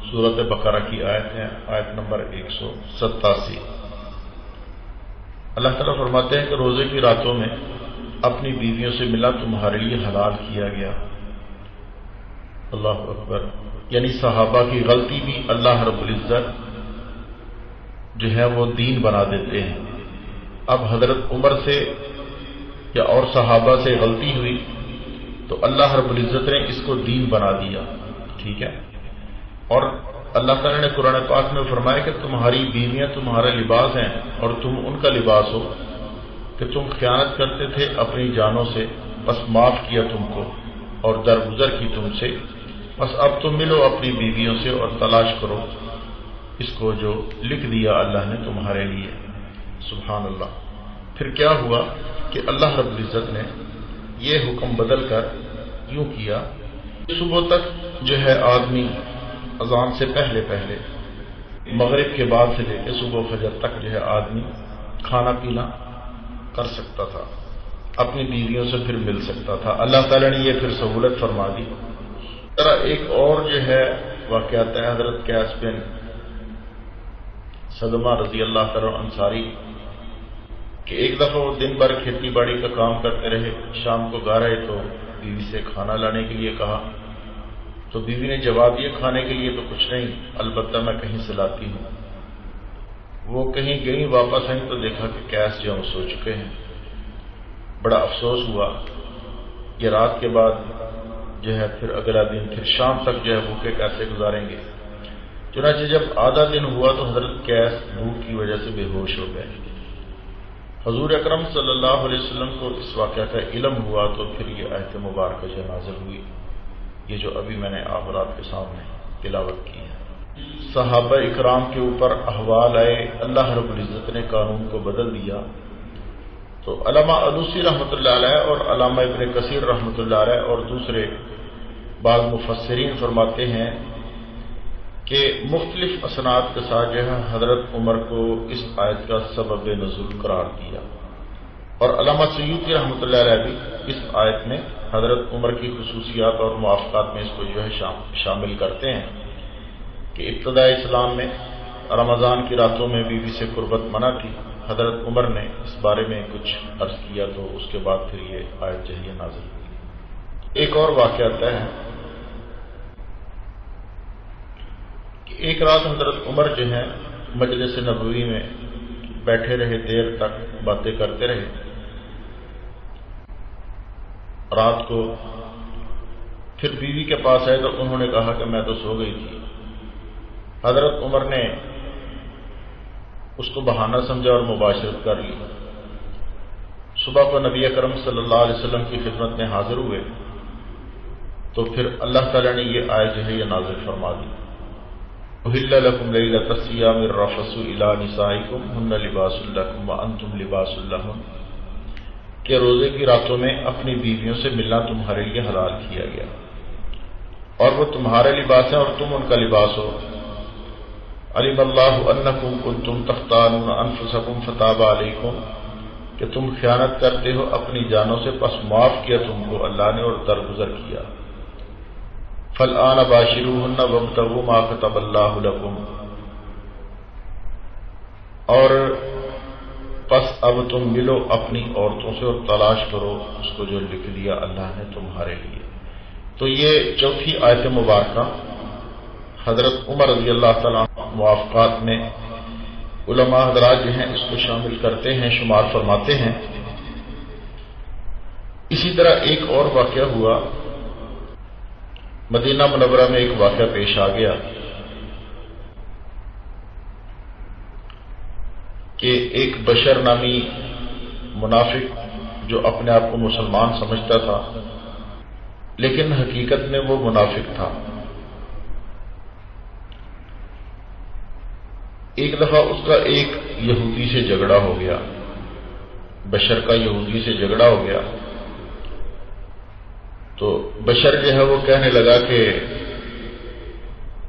سورۃ بقرہ کی آیت ہے، آیت نمبر 187۔ اللہ تعالیٰ فرماتے ہیں کہ روزے کی راتوں میں اپنی بیویوں سے ملا تمہارے لیے حلال کیا گیا۔ اللہ اکبر، یعنی صحابہ کی غلطی بھی اللہ رب العزت جو ہے وہ دین بنا دیتے ہیں۔ اب حضرت عمر سے یا اور صحابہ سے غلطی ہوئی تو اللہ رب العزت نے اس کو دین بنا دیا، ٹھیک ہے۔ اور اللہ تعالیٰ نے قرآن پاک میں فرمایا کہ تمہاری بیویاں تمہارا لباس ہیں اور تم ان کا لباس ہو، کہ تم خیانت کرتے تھے اپنی جانوں سے، بس معاف کیا تم کو اور درگزر کی تم سے، بس اب تم ملو اپنی بیویوں سے اور تلاش کرو اس کو جو لکھ دیا اللہ نے تمہارے لیے۔ سبحان اللہ۔ پھر کیا ہوا کہ اللہ رب العزت نے یہ حکم بدل کر یوں کیا، صبح تک جو ہے آدمی اذان سے پہلے پہلے، مغرب کے بعد سے لے کے صبح فجر تک جو ہے آدمی کھانا پینا کر سکتا تھا، اپنی بیویوں سے پھر مل سکتا تھا۔ اللہ تعالیٰ نے یہ پھر سہولت فرما دی۔ طرح ایک اور جو ہے واقعات ہے حضرت قیس بن صدمہ رضی اللہ تعالیٰ انصاری کہ ایک دفعہ وہ دن بھر کھیتی باڑی کا کام کرتے رہے، شام کو گھر آئے تو بیوی سے کھانا لانے کے لیے کہا، تو بیوی نے جواب دیا کھانے کے لیے تو کچھ نہیں، البتہ میں کہیں سے لاتی ہوں۔ وہ کہیں گئی، واپس آئی تو دیکھا کہ قیس جو ہم سو چکے ہیں۔ بڑا افسوس ہوا، یہ رات کے بعد جو ہے پھر اگلا دن پھر شام تک جو ہے بھوکے کیسے گزاریں گے۔ چنانچہ جب آدھا دن ہوا تو حضرت قیس بھوک کی وجہ سے بے ہوش ہو گئے۔ حضور اکرم صلی اللہ علیہ وسلم کو اس واقعہ کا علم ہوا تو پھر یہ آیت مبارکہ جو نازل ہوئی، یہ جو ابھی میں نے آپ حضرات کے سامنے تلاوت کی ہے۔ صحابہ اکرام کے اوپر احوال آئے، اللہ رب العزت نے قانون کو بدل دیا۔ تو علامہ علوسی رحمۃ اللہ علیہ اور علامہ ابن کثیر رحمۃ اللہ علیہ اور دوسرے بعض مفسرین فرماتے ہیں کہ مختلف اسناد کے ساتھ جو ہے حضرت عمر کو اس آیت کا سبب نزول قرار دیا، اور علامہ سیوطی رحمۃ اللہ علیہ بھی اس آیت میں حضرت عمر کی خصوصیات اور موافقات میں اس کو جو ہے شامل کرتے ہیں کہ ابتدائی اسلام میں رمضان کی راتوں میں بیوی سے قربت منع تھی، حضرت عمر نے اس بارے میں کچھ عرض کیا تو اس کے بعد پھر یہ آیت جو ہے نازل ہوئی۔ ایک اور واقعہ آتا ہے کہ ایک رات حضرت عمر جو ہے مجلس نبوی میں بیٹھے رہے، دیر تک باتیں کرتے رہے۔ رات کو پھر بیوی کے پاس آئے تو انہوں نے کہا کہ میں تو سو گئی تھی۔ حضرت عمر نے اس کو بہانہ سمجھا اور مباشرت کر لی۔ صبح کو نبی اکرم صلی اللہ علیہ وسلم کی خدمت میں حاضر ہوئے تو پھر اللہ تعالیٰ نے یہ آیت جو ہے یہ نازل فرما دی، احل لکم لیلۃ الصیام الرفث الی نسائکم ہن لباس لکم وانتم لباس لہن، کہ روزے کی راتوں میں اپنی بیویوں سے ملنا تمہارے لیے حلال کیا گیا اور وہ تمہارے لباس ہیں اور تم ان کا لباس ہو۔ علم اللہ انکم کنتم تختانون انفسکم فتاب علیکم، کہ تم خیانت کرتے ہو اپنی جانوں سے، پس معاف کیا تم کو اللہ نے اور درگزر کیا۔ فالآن باشروہن وابتغوا ما کتب اللہ لکم، اور پس اب تم ملو اپنی عورتوں سے اور تلاش کرو اس کو جو لکھ دیا اللہ نے تمہارے لیے۔ تو یہ چوتھی آیت مبارکہ حضرت عمر رضی اللہ تعالیٰ موافقات میں علماء حضرات جو ہیں اس کو شامل کرتے ہیں، شمار فرماتے ہیں۔ اسی طرح ایک اور واقعہ ہوا، مدینہ منورہ میں ایک واقعہ پیش آ گیا کہ ایک بشر نامی منافق جو اپنے آپ کو مسلمان سمجھتا تھا لیکن حقیقت میں وہ منافق تھا، ایک دفعہ اس کا ایک یہودی سے جھگڑا ہو گیا، بشر کا یہودی سے جھگڑا ہو گیا تو بشر جو ہے وہ کہنے لگا کہ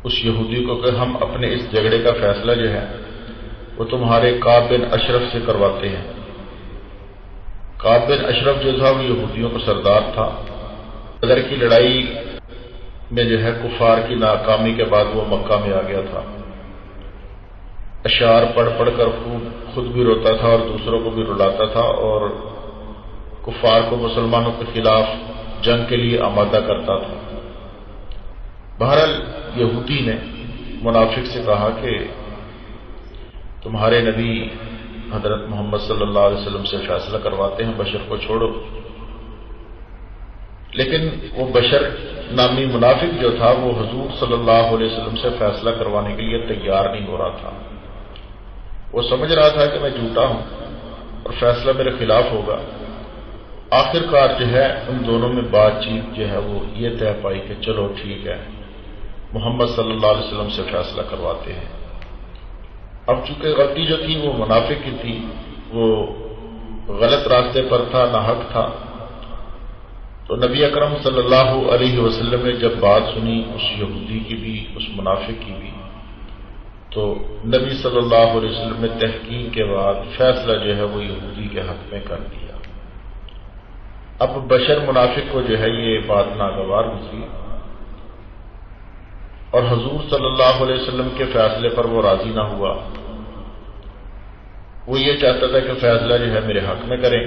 اس یہودی کو کہ ہم اپنے اس جھگڑے کا فیصلہ جو ہے وہ تمہارے کعب بن اشرف سے کرواتے ہیں۔ کعب بن اشرف جو تھا وہ یہودیوں کا سردار تھا، بدر کی لڑائی میں جو ہے کفار کی ناکامی کے بعد وہ مکہ میں آ گیا تھا، اشعار پڑھ پڑھ کر خود بھی روتا تھا اور دوسروں کو بھی رلاتا تھا اور کفار کو مسلمانوں کے خلاف جنگ کے لیے آمادہ کرتا تھا۔ بہرحال یہودی نے منافق سے کہا کہ تمہارے نبی حضرت محمد صلی اللہ علیہ وسلم سے فیصلہ کرواتے ہیں، بشر کو چھوڑو۔ لیکن وہ بشر نامی منافق جو تھا وہ حضور صلی اللہ علیہ وسلم سے فیصلہ کروانے کے لیے تیار نہیں ہو رہا تھا، وہ سمجھ رہا تھا کہ میں جھوٹا ہوں اور فیصلہ میرے خلاف ہوگا۔ آخر کار جو ہے ان دونوں میں بات چیت جو ہے وہ یہ طے پائی کہ چلو ٹھیک ہے محمد صلی اللہ علیہ وسلم سے فیصلہ کرواتے ہیں۔ اب چونکہ غلطی جو تھی وہ منافق کی تھی، وہ غلط راستے پر تھا، ناحق تھا، تو نبی اکرم صلی اللہ علیہ وسلم نے جب بات سنی اس یہودی کی بھی اس منافق کی بھی تو نبی صلی اللہ علیہ وسلم نے تحقیق کے بعد فیصلہ جو ہے وہ یہودی کے حق میں کر دیا۔ اب بشر منافق کو جو ہے یہ بات ناگوار گزری اور حضور صلی اللہ علیہ وسلم کے فیصلے پر وہ راضی نہ ہوا، وہ یہ چاہتا تھا کہ فیصلہ جو ہے میرے حق میں کریں۔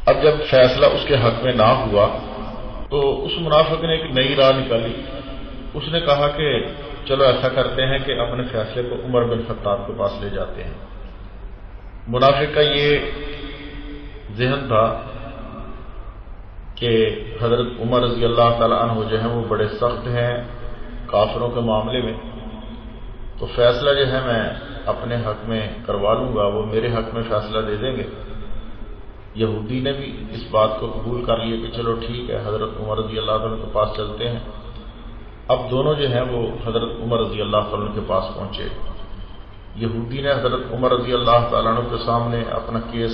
اب جب فیصلہ اس کے حق میں نہ ہوا تو اس منافق نے ایک نئی راہ نکالی، اس نے کہا کہ چلو ایسا کرتے ہیں کہ اپنے فیصلے کو عمر بن خطاب کے پاس لے جاتے ہیں۔ منافق کا یہ ذہن تھا کہ حضرت عمر رضی اللہ تعالیٰ عنہ جو ہیں وہ بڑے سخت ہیں کافروں کے معاملے میں، تو فیصلہ جو ہے میں اپنے حق میں کروا لوں گا، وہ میرے حق میں فیصلہ دے دیں گے۔ یہودی نے بھی اس بات کو قبول کر لیا کہ چلو ٹھیک ہے، حضرت عمر رضی اللہ عنہ کے پاس چلتے ہیں۔ اب دونوں جو ہیں وہ حضرت عمر رضی اللہ عنہ کے پاس پہنچے۔ یہودی نے حضرت عمر رضی اللہ تعالیٰ عنہ کے سامنے اپنا کیس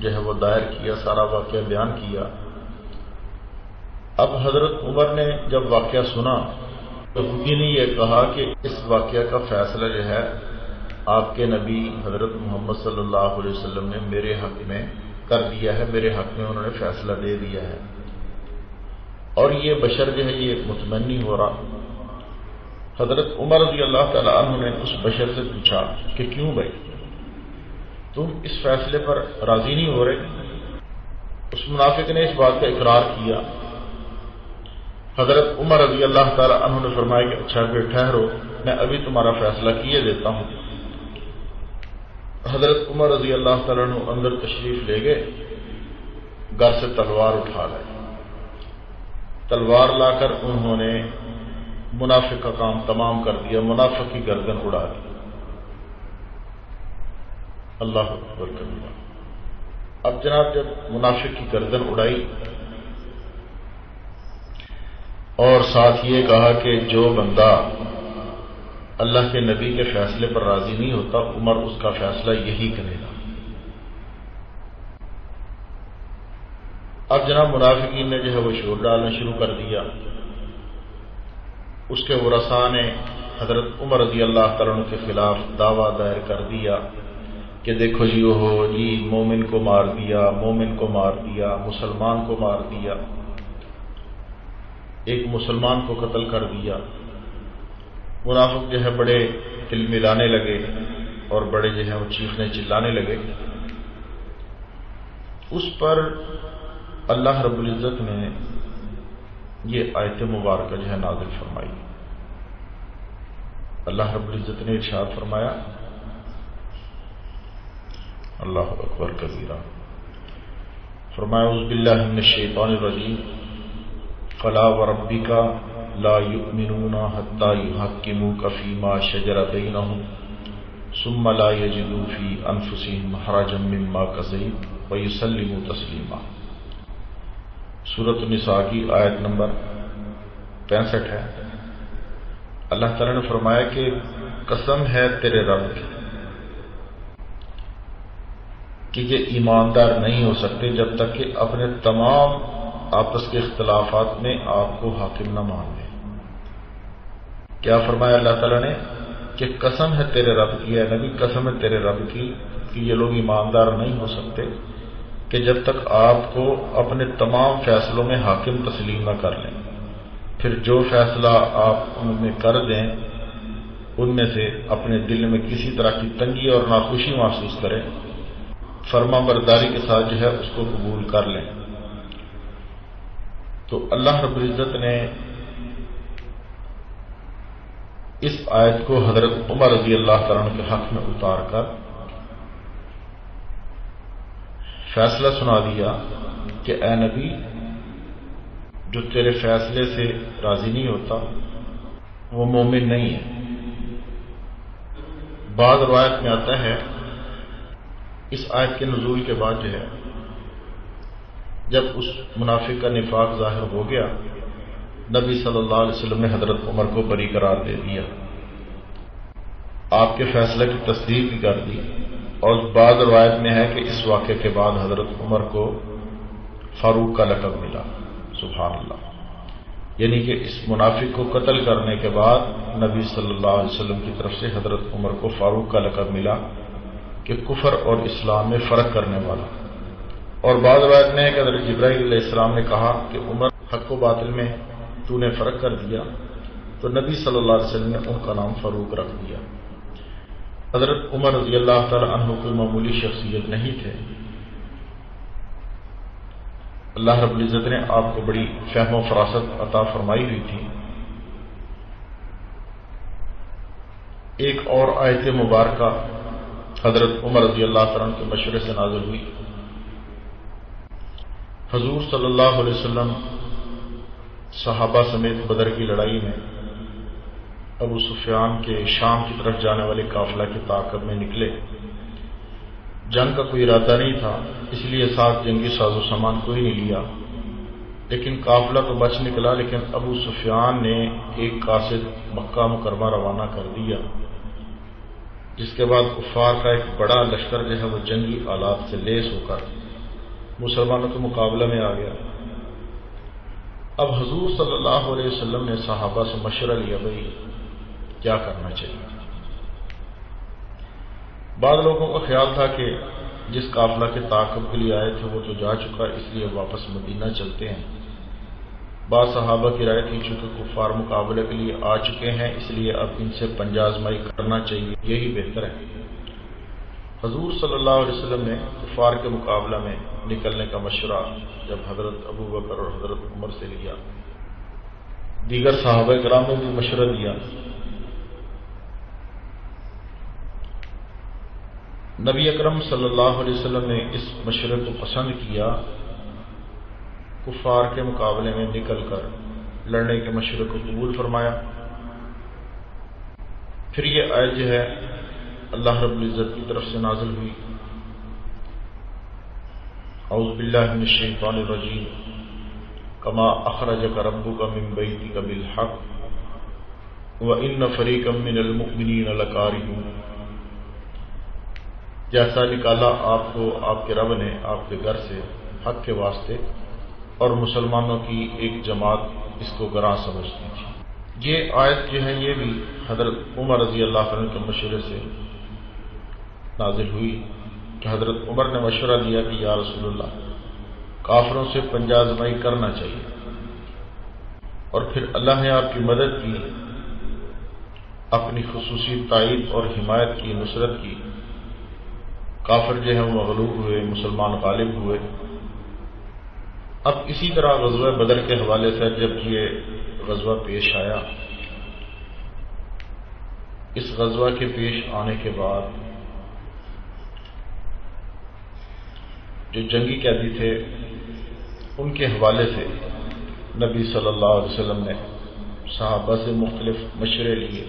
جو ہے وہ دائر کیا، سارا واقعہ بیان کیا۔ اب حضرت عمر نے جب واقعہ سنا، یہودی نے یہ کہا کہ اس واقعہ کا فیصلہ جو ہے آپ کے نبی حضرت محمد صلی اللہ علیہ وسلم نے میرے حق میں کر دیا ہے، میرے حق میں انہوں نے فیصلہ دے دیا ہے۔ اور یہ بشر جو ہے یہ مطمئن نہیں ہو رہا۔ حضرت عمر رضی اللہ تعالیٰ عنہ نے اس بشر سے پوچھا کہ کیوں بھائی تم اس فیصلے پر راضی نہیں ہو رہے؟ اس منافق نے اس بات کا اقرار کیا۔ حضرت عمر رضی اللہ تعالیٰ عنہ نے فرمایا کہ اچھا پھر ٹھہرو، میں ابھی تمہارا فیصلہ کیے دیتا ہوں۔ حضرت عمر رضی اللہ تعالیٰ عنہ اندر تشریف لے گئے، گھر سے تلوار اٹھا لائے۔ تلوار لا کر انہوں نے منافق کا کام تمام کر دیا، منافق کی گردن اڑا دی۔ اللہ اکبر کبیرہ۔ اب جناب جب منافق کی گردن اڑائی اور ساتھ یہ کہا کہ جو بندہ اللہ کے نبی کے فیصلے پر راضی نہیں ہوتا، عمر اس کا فیصلہ یہی کرے گا۔ اب جناب منافقین نے جو ہے وہ شور ڈالنا شروع کر دیا۔ اس کے ورثاء نے حضرت عمر رضی اللہ تعالیٰ عنہ کے خلاف دعویٰ دائر کر دیا کہ دیکھو جی وہ جی مومن کو مار دیا، مومن کو مار دیا، مسلمان کو مار دیا، ایک مسلمان کو قتل کر دیا۔ منافق جو ہے بڑے دل ملانے لگے اور بڑے جو ہے وہ چیخنے چلانے لگے۔ اس پر اللہ رب العزت نے یہ آیت مبارکہ جو ہے نازل فرمائی۔ اللہ رب العزت نے ارشاد فرمایا، اللہ اکبر کبیرہ، فرمایا اعوذ باللہ من الشیطان الرجیم فلا وربک لا یؤمنون حتی یحکموک فیما شجر بینہم ثم لا یجدوا فی انفسہم حرجا مما قضیت ویسلموا تسلیما۔ سورۃ النساء کی آیت نمبر 65 ہے۔ اللہ تعالیٰ نے فرمایا کہ قسم ہے تیرے رب کی کہ یہ ایماندار نہیں ہو سکتے جب تک کہ اپنے تمام آپس کے اختلافات میں آپ کو حاکم نہ مان لیں۔ کیا فرمایا اللہ تعالیٰ نے کہ قسم ہے تیرے رب کی، اے نبی قسم ہے تیرے رب کی کہ یہ لوگ ایماندار نہیں ہو سکتے کہ جب تک آپ کو اپنے تمام فیصلوں میں حاکم تسلیم نہ کر لیں، پھر جو فیصلہ آپ ان میں کر دیں ان میں سے اپنے دل میں کسی طرح کی تنگی اور ناخوشی محسوس کریں، فرما برداری کے ساتھ جو ہے اس کو قبول کر لیں۔ تو اللہ رب العزت نے اس آیت کو حضرت عمر رضی اللہ تعالیٰ عنہ کے حق میں اتار کر فیصلہ سنا دیا کہ اے نبی جو تیرے فیصلے سے راضی نہیں ہوتا وہ مومن نہیں ہے۔ بعض روایت میں آتا ہے اس آیت کے نزول کے بعد جو ہے جب اس منافق کا نفاق ظاہر ہو گیا، نبی صلی اللہ علیہ وسلم نے حضرت عمر کو بری قرار دے دیا، آپ کے فیصلے کی تصدیق بھی کر دی۔ اور بعض روایت میں ہے کہ اس واقعے کے بعد حضرت عمر کو فاروق کا لقب ملا۔ سبحان اللہ، یعنی کہ اس منافق کو قتل کرنے کے بعد نبی صلی اللہ علیہ وسلم کی طرف سے حضرت عمر کو فاروق کا لقب ملا کہ کفر اور اسلام میں فرق کرنے والا۔ اور بعض روایت میں ہے کہ حضرت جبرائیل علیہ السلام نے کہا کہ عمر حق و باطل میں تو نے فرق کر دیا، تو نبی صلی اللہ علیہ وسلم نے ان کا نام فاروق رکھ دیا۔ حضرت عمر رضی اللہ تعالی عنہ کوئی معمولی شخصیت نہیں تھے۔ اللہ رب العزت نے آپ کو بڑی فہم و فراست عطا فرمائی ہوئی تھی۔ ایک اور آیت مبارکہ حضرت عمر رضی اللہ تعالیٰ عنہ کے مشورے سے نازل ہوئی۔ حضور صلی اللہ علیہ وسلم صحابہ سمیت بدر کی لڑائی میں ابو سفیان کے شام کی طرف جانے والے قافلہ کے تعاقب میں نکلے۔ جنگ کا کوئی ارادہ نہیں تھا، اس لیے ساتھ جنگی ساز و سامان کوئی نہیں لیا، لیکن قافلہ تو بچ نکلا۔ لیکن ابو سفیان نے ایک قاصد مکہ مکرمہ روانہ کر دیا، جس کے بعد کفار کا ایک بڑا لشکر جو ہے وہ جنگی آلات سے لیس ہو کر مسلمانوں کے مقابلے میں آ گیا۔ اب حضور صلی اللہ علیہ وسلم نے صحابہ سے مشورہ لیا، بھائی کیا کرنا چاہیے۔ بعض لوگوں کا خیال تھا کہ جس قافلہ کے تعاقب کے لیے آئے تھے وہ تو جا چکا، اس لیے واپس مدینہ چلتے ہیں۔ بعض صحابہ کی رائے تھی چونکہ کفار مقابلے کے لیے آ چکے ہیں، اس لیے اب ان سے پنجہ آزمائی کرنا چاہیے، یہی بہتر ہے۔ حضور صلی اللہ علیہ وسلم نے کفار کے مقابلہ میں نکلنے کا مشورہ جب حضرت ابو بکر اور حضرت عمر سے لیا، دیگر صحابہ کرام نے بھی مشورہ دیا۔ نبی اکرم صلی اللہ علیہ وسلم نے اس مشورے کو پسند کیا، کفار کے مقابلے میں نکل کر لڑنے کے مشورے کو قبول فرمایا۔ پھر یہ آیت جو ہے اللہ رب العزت کی طرف سے نازل ہوئی، اعوذ باللہ من الشیطان الرجیم، کما اخرجک ربک من بیتک بالحق وان فریقا من المؤمنین لکارہون، جیسا نکالا آپ کو آپ کے رب نے آپ کے گھر سے حق کے واسطے، اور مسلمانوں کی ایک جماعت اس کو گراں سمجھتی تھی۔ یہ آیت جو ہے یہ بھی حضرت عمر رضی اللہ عنہ کے مشورے سے نازل ہوئی کہ حضرت عمر نے مشورہ دیا کہ یا رسول اللہ، کافروں سے پنجہ آزمائی کرنا چاہیے، اور پھر اللہ نے آپ کی مدد کی، اپنی خصوصی تائید اور حمایت کی، نصرت کی، کافر جو ہیں وہ مغلوب ہوئے، مسلمان غالب ہوئے۔ اب اسی طرح غزوہ بدر کے حوالے سے جب یہ غزوہ پیش آیا، اس غزوہ کے پیش آنے کے بعد جو جنگی قیدی تھے ان کے حوالے سے نبی صلی اللہ علیہ وسلم نے صحابہ سے مختلف مشورے لیے۔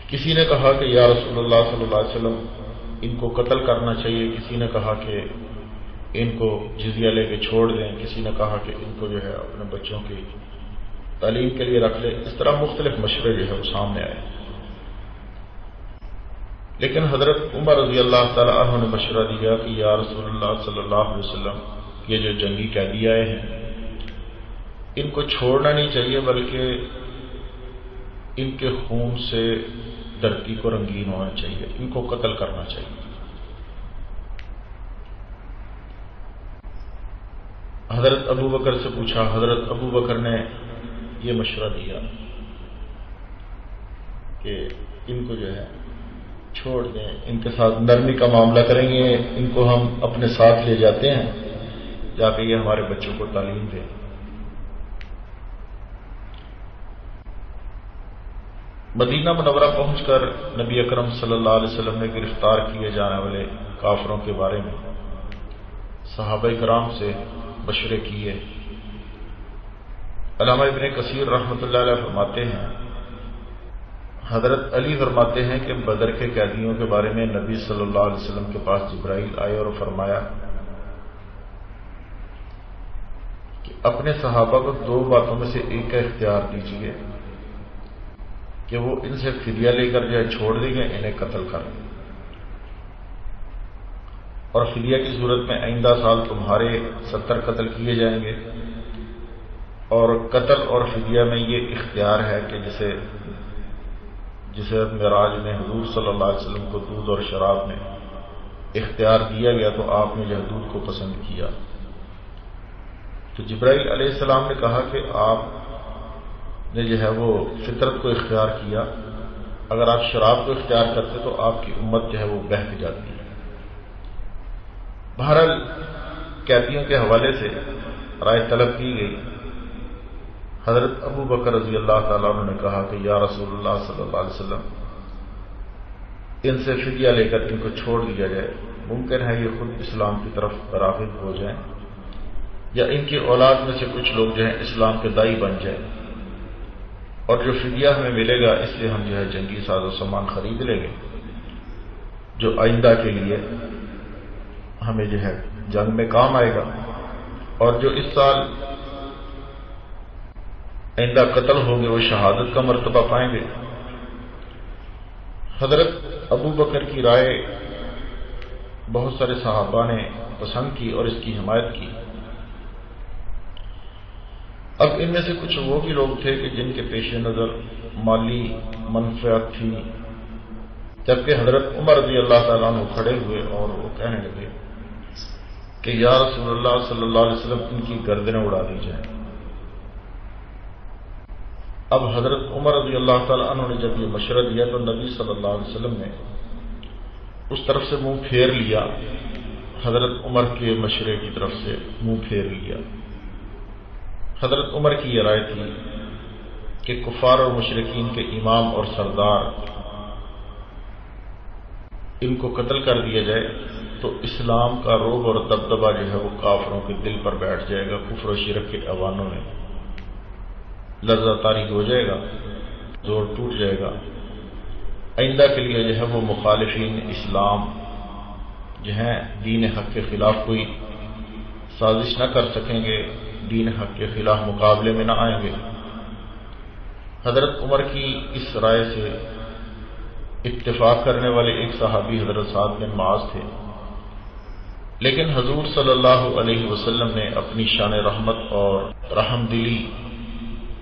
کسی نے کہا کہ یا رسول اللہ صلی اللہ علیہ وسلم ان کو قتل کرنا چاہیے، کسی نے کہا کہ ان کو جزیہ لے کے چھوڑ دیں، کسی نے کہا کہ ان کو جو ہے اپنے بچوں کی تعلیم کے لیے رکھ لیں۔ اس طرح مختلف مشورے جو ہے وہ سامنے آئے، لیکن حضرت عمر رضی اللہ تعالی عنہ نے مشورہ دیا کہ یا رسول اللہ صلی اللہ علیہ وسلم، یہ جو جنگی قیدی آئے ہیں ان کو چھوڑنا نہیں چاہیے، بلکہ ان کے خون سے دھرتی کو رنگین ہونا چاہیے، ان کو قتل کرنا چاہیے۔ حضرت ابو بکر سے پوچھا، حضرت ابو بکر نے یہ مشورہ دیا کہ ان کو جو ہے چھوڑ دیں، ان کے ساتھ نرمی کا معاملہ کریں گے، ان کو ہم اپنے ساتھ لے جاتے ہیں، جا کے یہ ہمارے بچوں کو تعلیم دیں۔ مدینہ منورہ پہنچ کر نبی اکرم صلی اللہ علیہ وسلم نے گرفتار کیے جانے والے کافروں کے بارے میں صحابہ کرام سے مشورے کیے۔ علامہ ابن کثیر رحمۃ اللہ علیہ فرماتے ہیں، حضرت علی فرماتے ہیں کہ بدر کے قیدیوں کے بارے میں نبی صلی اللہ علیہ وسلم کے پاس جبرائیل آئے اور فرمایا کہ اپنے صحابہ کو دو باتوں میں سے ایک کا اختیار دیجیے کہ وہ ان سے فدیہ لے کر جو ہے چھوڑ دیں گے، انہیں قتل کر دیں، اور فدیہ کی صورت میں آئندہ سال تمہارے 70 قتل کیے جائیں گے۔ اور قتل اور فدیہ میں یہ اختیار ہے کہ جسے معراج میں حضور صلی اللہ علیہ وسلم کو دودھ اور شراب میں اختیار دیا گیا تو آپ نے جو دودھ کو پسند کیا۔ تو جبرائیل علیہ السلام نے کہا کہ آپ نے جو ہے وہ فطرت کو اختیار کیا، اگر آپ شراب کو اختیار کرتے تو آپ کی امت جو ہے وہ بہک جاتی ہے۔ بہرحال قیدیوں کے حوالے سے رائے طلب کی گئی۔ حضرت ابو بکر رضی اللہ تعالیٰ عنہ نے کہا کہ یا رسول اللہ صلی اللہ علیہ وسلم، ان سے فدیہ لے کر ان کو چھوڑ دیا جائے، ممکن ہے یہ خود اسلام کی طرف راغب ہو جائیں، یا ان کی اولاد میں سے کچھ لوگ جو ہیں اسلام کے داعی بن جائیں۔ اور جو فدیہ ہمیں ملے گا اس سے ہم جو ہے جنگی ساز و سامان خرید لیں گے جو آئندہ کے لیے ہمیں جو ہے جنگ میں کام آئے گا، اور جو اس سال آئندہ قتل ہوں گے وہ شہادت کا مرتبہ پائیں گے۔ حضرت ابو بکر کی رائے بہت سارے صحابہ نے پسند کی اور اس کی حمایت کی۔ اب ان میں سے کچھ وہ بھی لوگ تھے کہ جن کے پیش نظر مالی منفعت تھی، جبکہ حضرت عمر رضی اللہ تعالیٰ عنہ کھڑے ہوئے اور وہ کہنے لگے کہ یا رسول اللہ صلی اللہ علیہ وسلم ان کی گردنیں اڑا دی جائیں۔ اب حضرت عمر رضی اللہ تعالیٰ عنہ نے جب یہ مشورہ دیا تو نبی صلی اللہ علیہ وسلم نے اس طرف سے منہ پھیر لیا، حضرت عمر کے مشورے کی طرف سے منہ پھیر لیا۔ حضرت عمر کی یہ رائے تھی کہ کفار اور مشرکین کے امام اور سردار ان کو قتل کر دیا جائے تو اسلام کا رعب اور دبدبہ جو ہے وہ کافروں کے دل پر بیٹھ جائے گا، کفر و شرک کے ایوانوں میں لرزہ طاری ہو جائے گا، زور ٹوٹ جائے گا۔ آئندہ کے لیے جو ہے وہ مخالفین اسلام جو ہیں دین حق کے خلاف کوئی سازش نہ کر سکیں گے، دین حق کے خلاف مقابلے میں نہ آئیں گے۔ حضرت عمر کی اس رائے سے اتفاق کرنے والے ایک صحابی حضرت سعد بن معاذ تھے، لیکن حضور صلی اللہ علیہ وسلم نے اپنی شان رحمت اور رحم دلی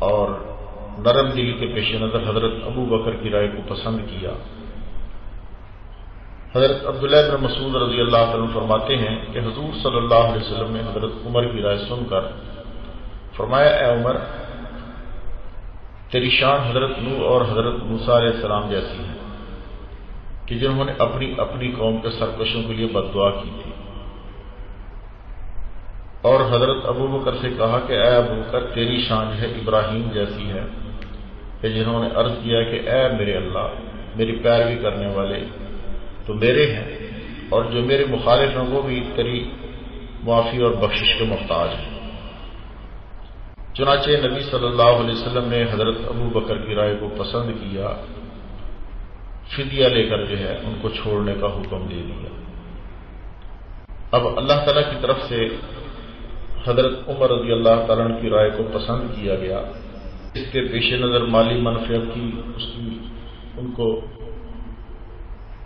اور نرم دلی کے پیش نظر حضرت ابو بکر کی رائے کو پسند کیا۔ حضرت عبداللہ بن مسعود رضی اللہ عنہ فرماتے ہیں کہ حضور صلی اللہ علیہ وسلم نے حضرت عمر کی رائے سن کر فرمایا، اے عمر، تیری شان حضرت نوح اور حضرت موسیٰ علیہ السلام جیسی ہے کہ جنہوں نے اپنی اپنی قوم کے سرکشوں کے لیے بد دعا کی تھی۔ اور حضرت ابو بکر سے کہا کہ اے ابو بکر، تیری شان ہے ابراہیم جیسی ہے کہ جنہوں نے عرض کیا کہ اے میرے اللہ، میری پیروی کرنے والے تو میرے ہیں اور جو میرے مخالف ہیں وہ بھی تیری معافی اور بخشش کے محتاج ہیں۔ چنانچہ نبی صلی اللہ علیہ وسلم نے حضرت ابو بکر کی رائے کو پسند کیا، فدیہ لے کر جو ہے ان کو چھوڑنے کا حکم دے دیا۔ اب اللہ تعالیٰ کی طرف سے حضرت عمر رضی اللہ تعالیٰ عنہ کی رائے کو پسند کیا گیا، اس کے پیش نظر مالی منفعت کی ان کو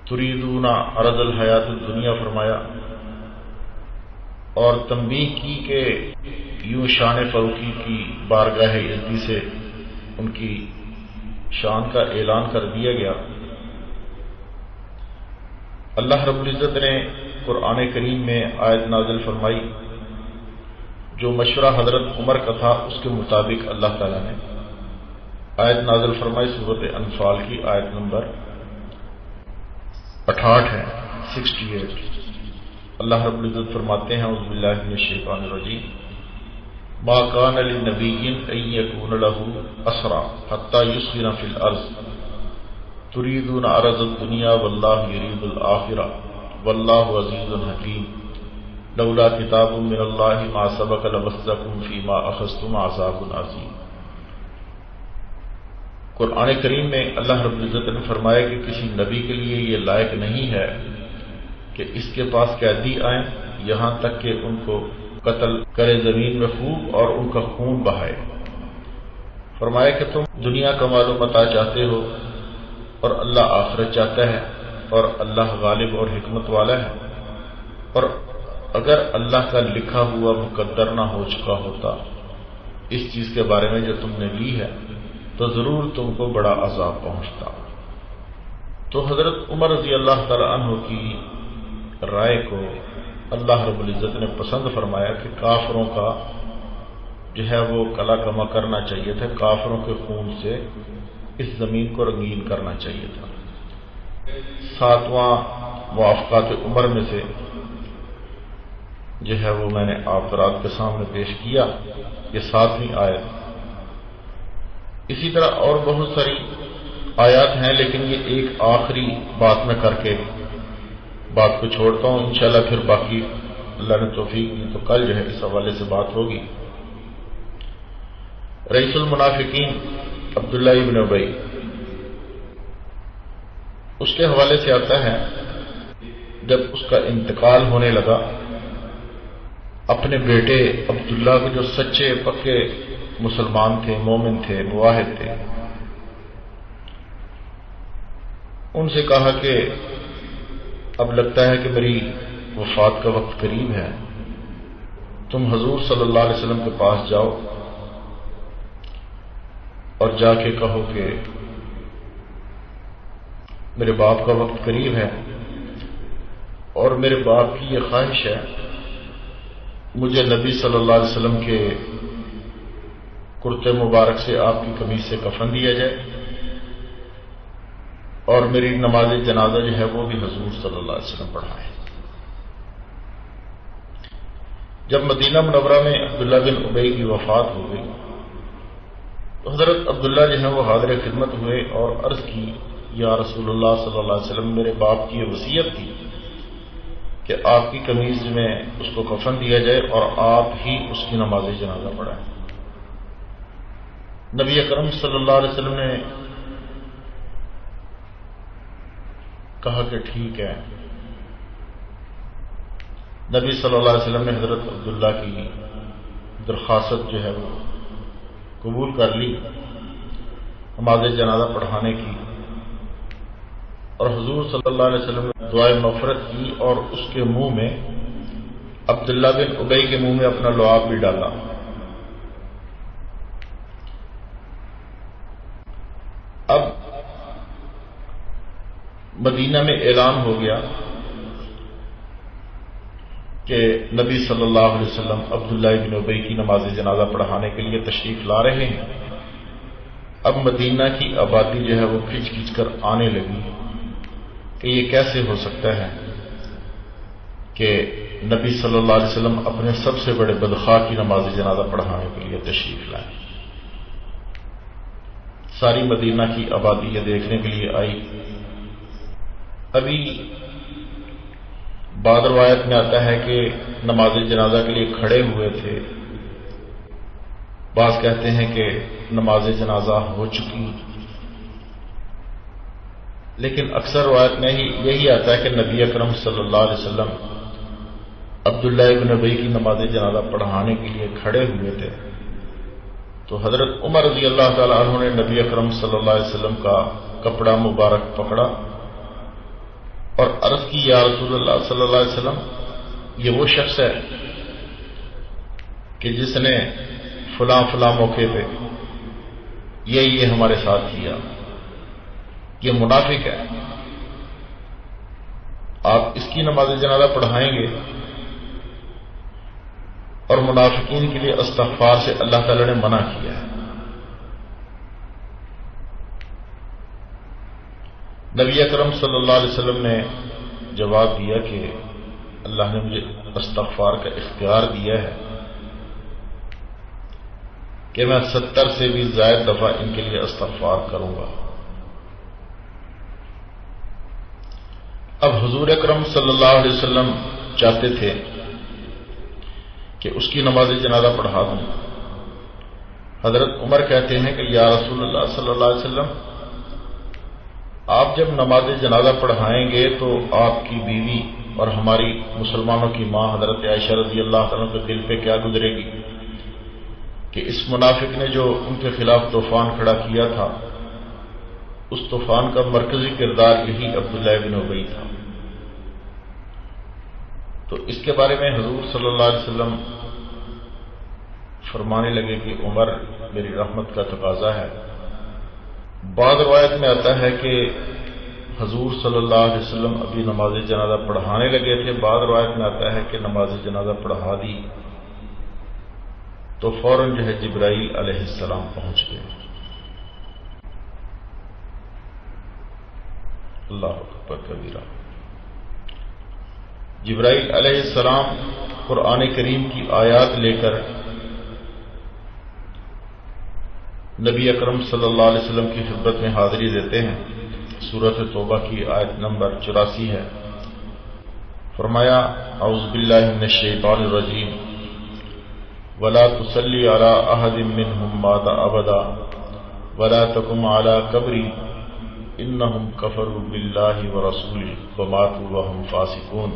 تریدون عرض الحیات الدنیا فرمایا، اور تنبیہ کی کہ یوں شان فروخی کی بارگاہ عزتی سے ان کی شان کا اعلان کر دیا گیا۔ اللہ رب العزت نے قرآن کریم میں آیت نازل فرمائی، جو مشورہ حضرت عمر کا تھا اس کے مطابق اللہ تعالیٰ نے آیت نازل فرمائی۔ سورۃ انفال کی آیت نمبر 68 ہے، 68۔ اللہ رب العزت فرماتے ہیں اعوذ باللہ من الشیطان الرجیم، ما کان لنبی ان یکون له اسرى حتى یسخن فی الارض تریدون عرض الدنیا واللہ یرید الآخرہ واللہ عزیز حکیم لولا کتاب من اللہ ما سبق لمسکم فیما اخذتم عذاب عظیم۔ قرآن کریم میں اللہ رب العزت نے فرمایا کہ کسی نبی کے لیے یہ لائق نہیں ہے کہ اس کے پاس قیدی آئیں یہاں تک کہ ان کو قتل کرے زمین میں خوب اور ان کا خون بہائے۔ فرمایا کہ تم دنیا کا مال و متاع چاہتے ہو اور اللہ آخرت چاہتا ہے، اور اللہ غالب اور حکمت والا ہے، اور اگر اللہ کا لکھا ہوا مقدر نہ ہو چکا ہوتا اس چیز کے بارے میں جو تم نے لی ہے تو ضرور تم کو بڑا عذاب پہنچتا۔ تو حضرت عمر رضی اللہ تعالی عنہ کی رائے کو اللہ رب العزت نے پسند فرمایا کہ کافروں کا جو ہے وہ کلا کما کرنا چاہیے تھا، کافروں کے خون سے اس زمین کو رنگین کرنا چاہیے تھا۔ 7واں موافقات عمر میں سے جو ہے وہ میں نے آپ رات کے سامنے پیش کیا، یہ 7ویں آیت۔ اسی طرح اور بہت ساری آیات ہیں، لیکن یہ ایک آخری بات میں کر کے بات کو چھوڑتا ہوں، انشاءاللہ پھر باقی اللہ نے توفیق دی تو کل جو ہے اس حوالے سے بات ہوگی۔ رئیس المنافقین عبداللہ ابن ابی، اس کے حوالے سے آتا ہے جب اس کا انتقال ہونے لگا، اپنے بیٹے عبداللہ کو جو سچے پکے مسلمان تھے، مومن تھے، موحد تھے، ان سے کہا کہ اب لگتا ہے کہ میری وفات کا وقت قریب ہے، تم حضور صلی اللہ علیہ وسلم کے پاس جاؤ اور جا کے کہو کہ میرے باپ کا وقت قریب ہے اور میرے باپ کی یہ خواہش ہے مجھے نبی صلی اللہ علیہ وسلم کے کرتے مبارک سے آپ کی قمیص سے کفن دیا جائے اور میری نماز جنازہ جو ہے وہ بھی حضور صلی اللہ علیہ وسلم پڑھائے۔ جب مدینہ منورہ میں عبداللہ بن ابی کی وفات ہو گئی تو حضرت عبداللہ جو ہے وہ حاضر خدمت ہوئے اور عرض کی، یا رسول اللہ صلی اللہ علیہ وسلم، میرے باپ کی یہ وصیت تھی کہ آپ کی قمیض میں اس کو کفن دیا جائے اور آپ ہی اس کی نماز جنازہ پڑھائیں۔ نبی اکرم صلی اللہ علیہ وسلم نے کہا کہ ٹھیک ہے۔ نبی صلی اللہ علیہ وسلم نے حضرت عبداللہ کی درخواست جو ہے وہ قبول کر لی نماز جنازہ پڑھانے کی، اور حضور صلی اللہ علیہ وسلم نے دعائے مغفرت کی اور اس کے منہ میں، عبداللہ بن ابی کے منہ میں اپنا لعاب بھی ڈالا۔ اب مدینہ میں اعلان ہو گیا کہ نبی صلی اللہ علیہ وسلم عبداللہ بن ابی کی نماز جنازہ پڑھانے کے لیے تشریف لا رہے ہیں۔ اب مدینہ کی آبادی جو ہے وہ کھچ کھچ کر آنے لگی کہ یہ کیسے ہو سکتا ہے کہ نبی صلی اللہ علیہ وسلم اپنے سب سے بڑے بدخواہ کی نماز جنازہ پڑھانے کے لیے تشریف لائیں۔ ساری مدینہ کی آبادی یہ دیکھنے کے لیے آئی۔ ابھی بعض روایت میں آتا ہے کہ نماز جنازہ کے لیے کھڑے ہوئے تھے، بعض کہتے ہیں کہ نماز جنازہ ہو چکی، لیکن اکثر روایت میں یہی آتا ہے کہ نبی اکرم صلی اللہ علیہ وسلم عبداللہ ابن ابی کی نماز جنازہ پڑھانے کے لیے کھڑے ہوئے تھے، تو حضرت عمر رضی اللہ تعالی عنہ نے نبی اکرم صلی اللہ علیہ وسلم کا کپڑا مبارک پکڑا اور عرض کی، یا رسول اللہ صلی اللہ علیہ وسلم، یہ وہ شخص ہے کہ جس نے فلاں فلاں موقع پہ یہ ہمارے ساتھ کیا، یہ منافق ہے، آپ اس کی نماز جنازہ پڑھائیں گے؟ اور منافقین کے لیے استغفار سے اللہ تعالی نے منع کیا ہے۔ نبی اکرم صلی اللہ علیہ وسلم نے جواب دیا کہ اللہ نے مجھے استغفار کا اختیار دیا ہے کہ میں 70 سے بھی زائد دفعہ ان کے لیے استغفار کروں گا۔ اب حضور اکرم صلی اللہ علیہ وسلم چاہتے تھے کہ اس کی نماز جنازہ پڑھا دوں۔ حضرت عمر کہتے ہیں کہ یا رسول اللہ صلی اللہ علیہ وسلم، آپ جب نماز جنازہ پڑھائیں گے تو آپ کی بیوی اور ہماری مسلمانوں کی ماں حضرت عائشہ رضی اللہ عنہ کے دل پہ کیا گزرے گی کہ اس منافق نے جو ان کے خلاف طوفان کھڑا کیا تھا، اس طوفان کا مرکزی کردار یہی عبداللہ بن ابی تھا۔ تو اس کے بارے میں حضور صلی اللہ علیہ وسلم فرمانے لگے کہ عمر، میری رحمت کا تقاضا ہے۔ بعض روایت میں آتا ہے کہ حضور صلی اللہ علیہ وسلم ابھی نماز جنازہ پڑھانے لگے تھے، بعض روایت میں آتا ہے کہ نماز جنازہ پڑھا دی تو فوراً جو ہے جبرائیل علیہ السلام پہنچ گئے۔ اللہ اکبر کبیرہ۔ جبرائیل علیہ السلام قرآن کریم کی آیات لے کر نبی اکرم صلی اللہ علیہ وسلم کی خدمت میں حاضری دیتے ہیں۔ سورۃ توبہ کی آیت نمبر 84 ہے۔ فرمایا، اعوذ باللہ من الشیطان الرجیم، ولا تصلی علی احد منہم مات ابدا ولا تقم علی قبری انہم کفروا باللہ ورسولہ وماتوا وہم فاسقون۔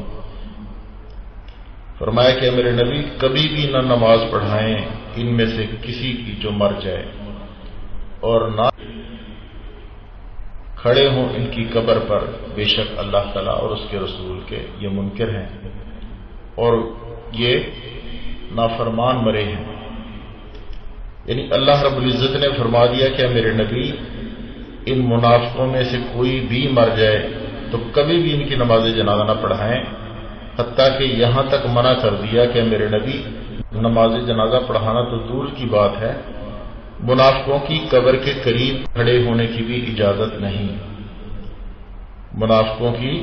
فرمایا کہ میرے نبی کبھی بھی نہ نماز پڑھائیں ان میں سے کسی کی جو مر جائے، اور نہ کھڑے ہوں ان کی قبر پر، بے شک اللہ تعالیٰ اور اس کے رسول کے یہ منکر ہیں اور یہ نافرمان مرے ہیں۔ یعنی اللہ رب العزت نے فرما دیا کہ میرے نبی ان منافقوں میں سے کوئی بھی مر جائے تو کبھی بھی ان کی نماز جنازہ نہ پڑھائیں، حتیٰ کہ یہاں تک منع کر دیا کہ میرے نبی نماز جنازہ پڑھانا تو دور کی بات ہے، منافقوں کی قبر کے قریب کھڑے ہونے کی بھی اجازت نہیں، منافقوں کی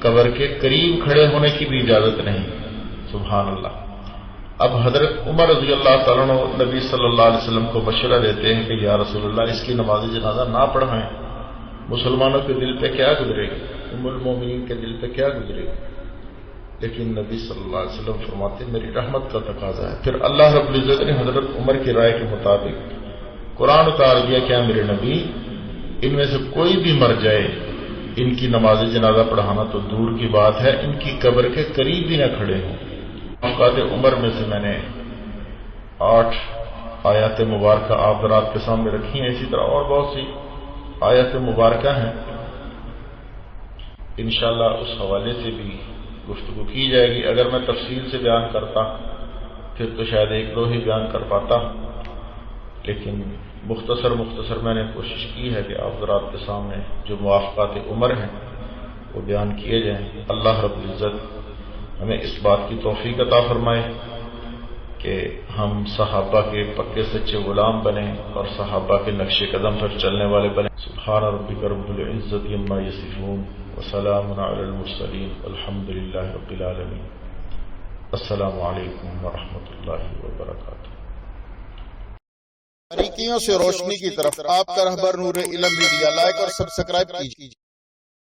قبر کے قریب کھڑے ہونے کی بھی اجازت نہیں۔ سبحان اللہ۔ اب حضرت عمر رضی اللہ تعالیٰ عنہ نبی صلی اللہ علیہ وسلم کو مشورہ دیتے ہیں کہ یا رسول اللہ اس کی نماز جنازہ نہ پڑھائیں، مسلمانوں کے دل پہ کیا گزرے گی، ام المومنین کے دل پہ کیا گزرے گی، لیکن نبی صلی اللہ علیہ وسلم فرماتے ہیں میری رحمت کا تقاضا ہے۔ پھر اللہ رب العزت نے حضرت عمر کی رائے کے مطابق قرآن اتار دیا کہ میرے نبی ان میں سے کوئی بھی مر جائے ان کی نماز جنازہ پڑھانا تو دور کی بات ہے، ان کی قبر کے قریب بھی نہ کھڑے ہوں۔ اوقات عمر میں سے میں نے 8 آیات مبارکہ آپ حضرات کے سامنے رکھی ہیں، اسی طرح اور بہت سی آیات مبارکہ ہیں، انشاءاللہ اس حوالے سے بھی گفتگو کی جائے گی۔ اگر میں تفصیل سے بیان کرتا پھر تو شاید 1-2 ہی بیان کر پاتا، لیکن مختصر میں نے کوشش کی ہے کہ آپ حضرات کے سامنے جو موافقات عمر ہیں وہ بیان کیے جائیں۔ اللہ رب العزت ہمیں اس بات کی توفیق عطا فرمائے کہ ہم صحابہ کے پکے سچے غلام بنیں اور صحابہ کے نقش قدم پر چلنے والے بنیں۔ سبحان ربک رب العزت عما یصفون وسلام علی المرسلین الحمد للہ رب العالمین۔ السلام علیکم ورحمۃ اللہ وبرکاتہ۔ باریکیوں سے روشنی کی طرف آپ کا رہبر نور علم میڈیا، لائک اور سبسکرائب کیجیے۔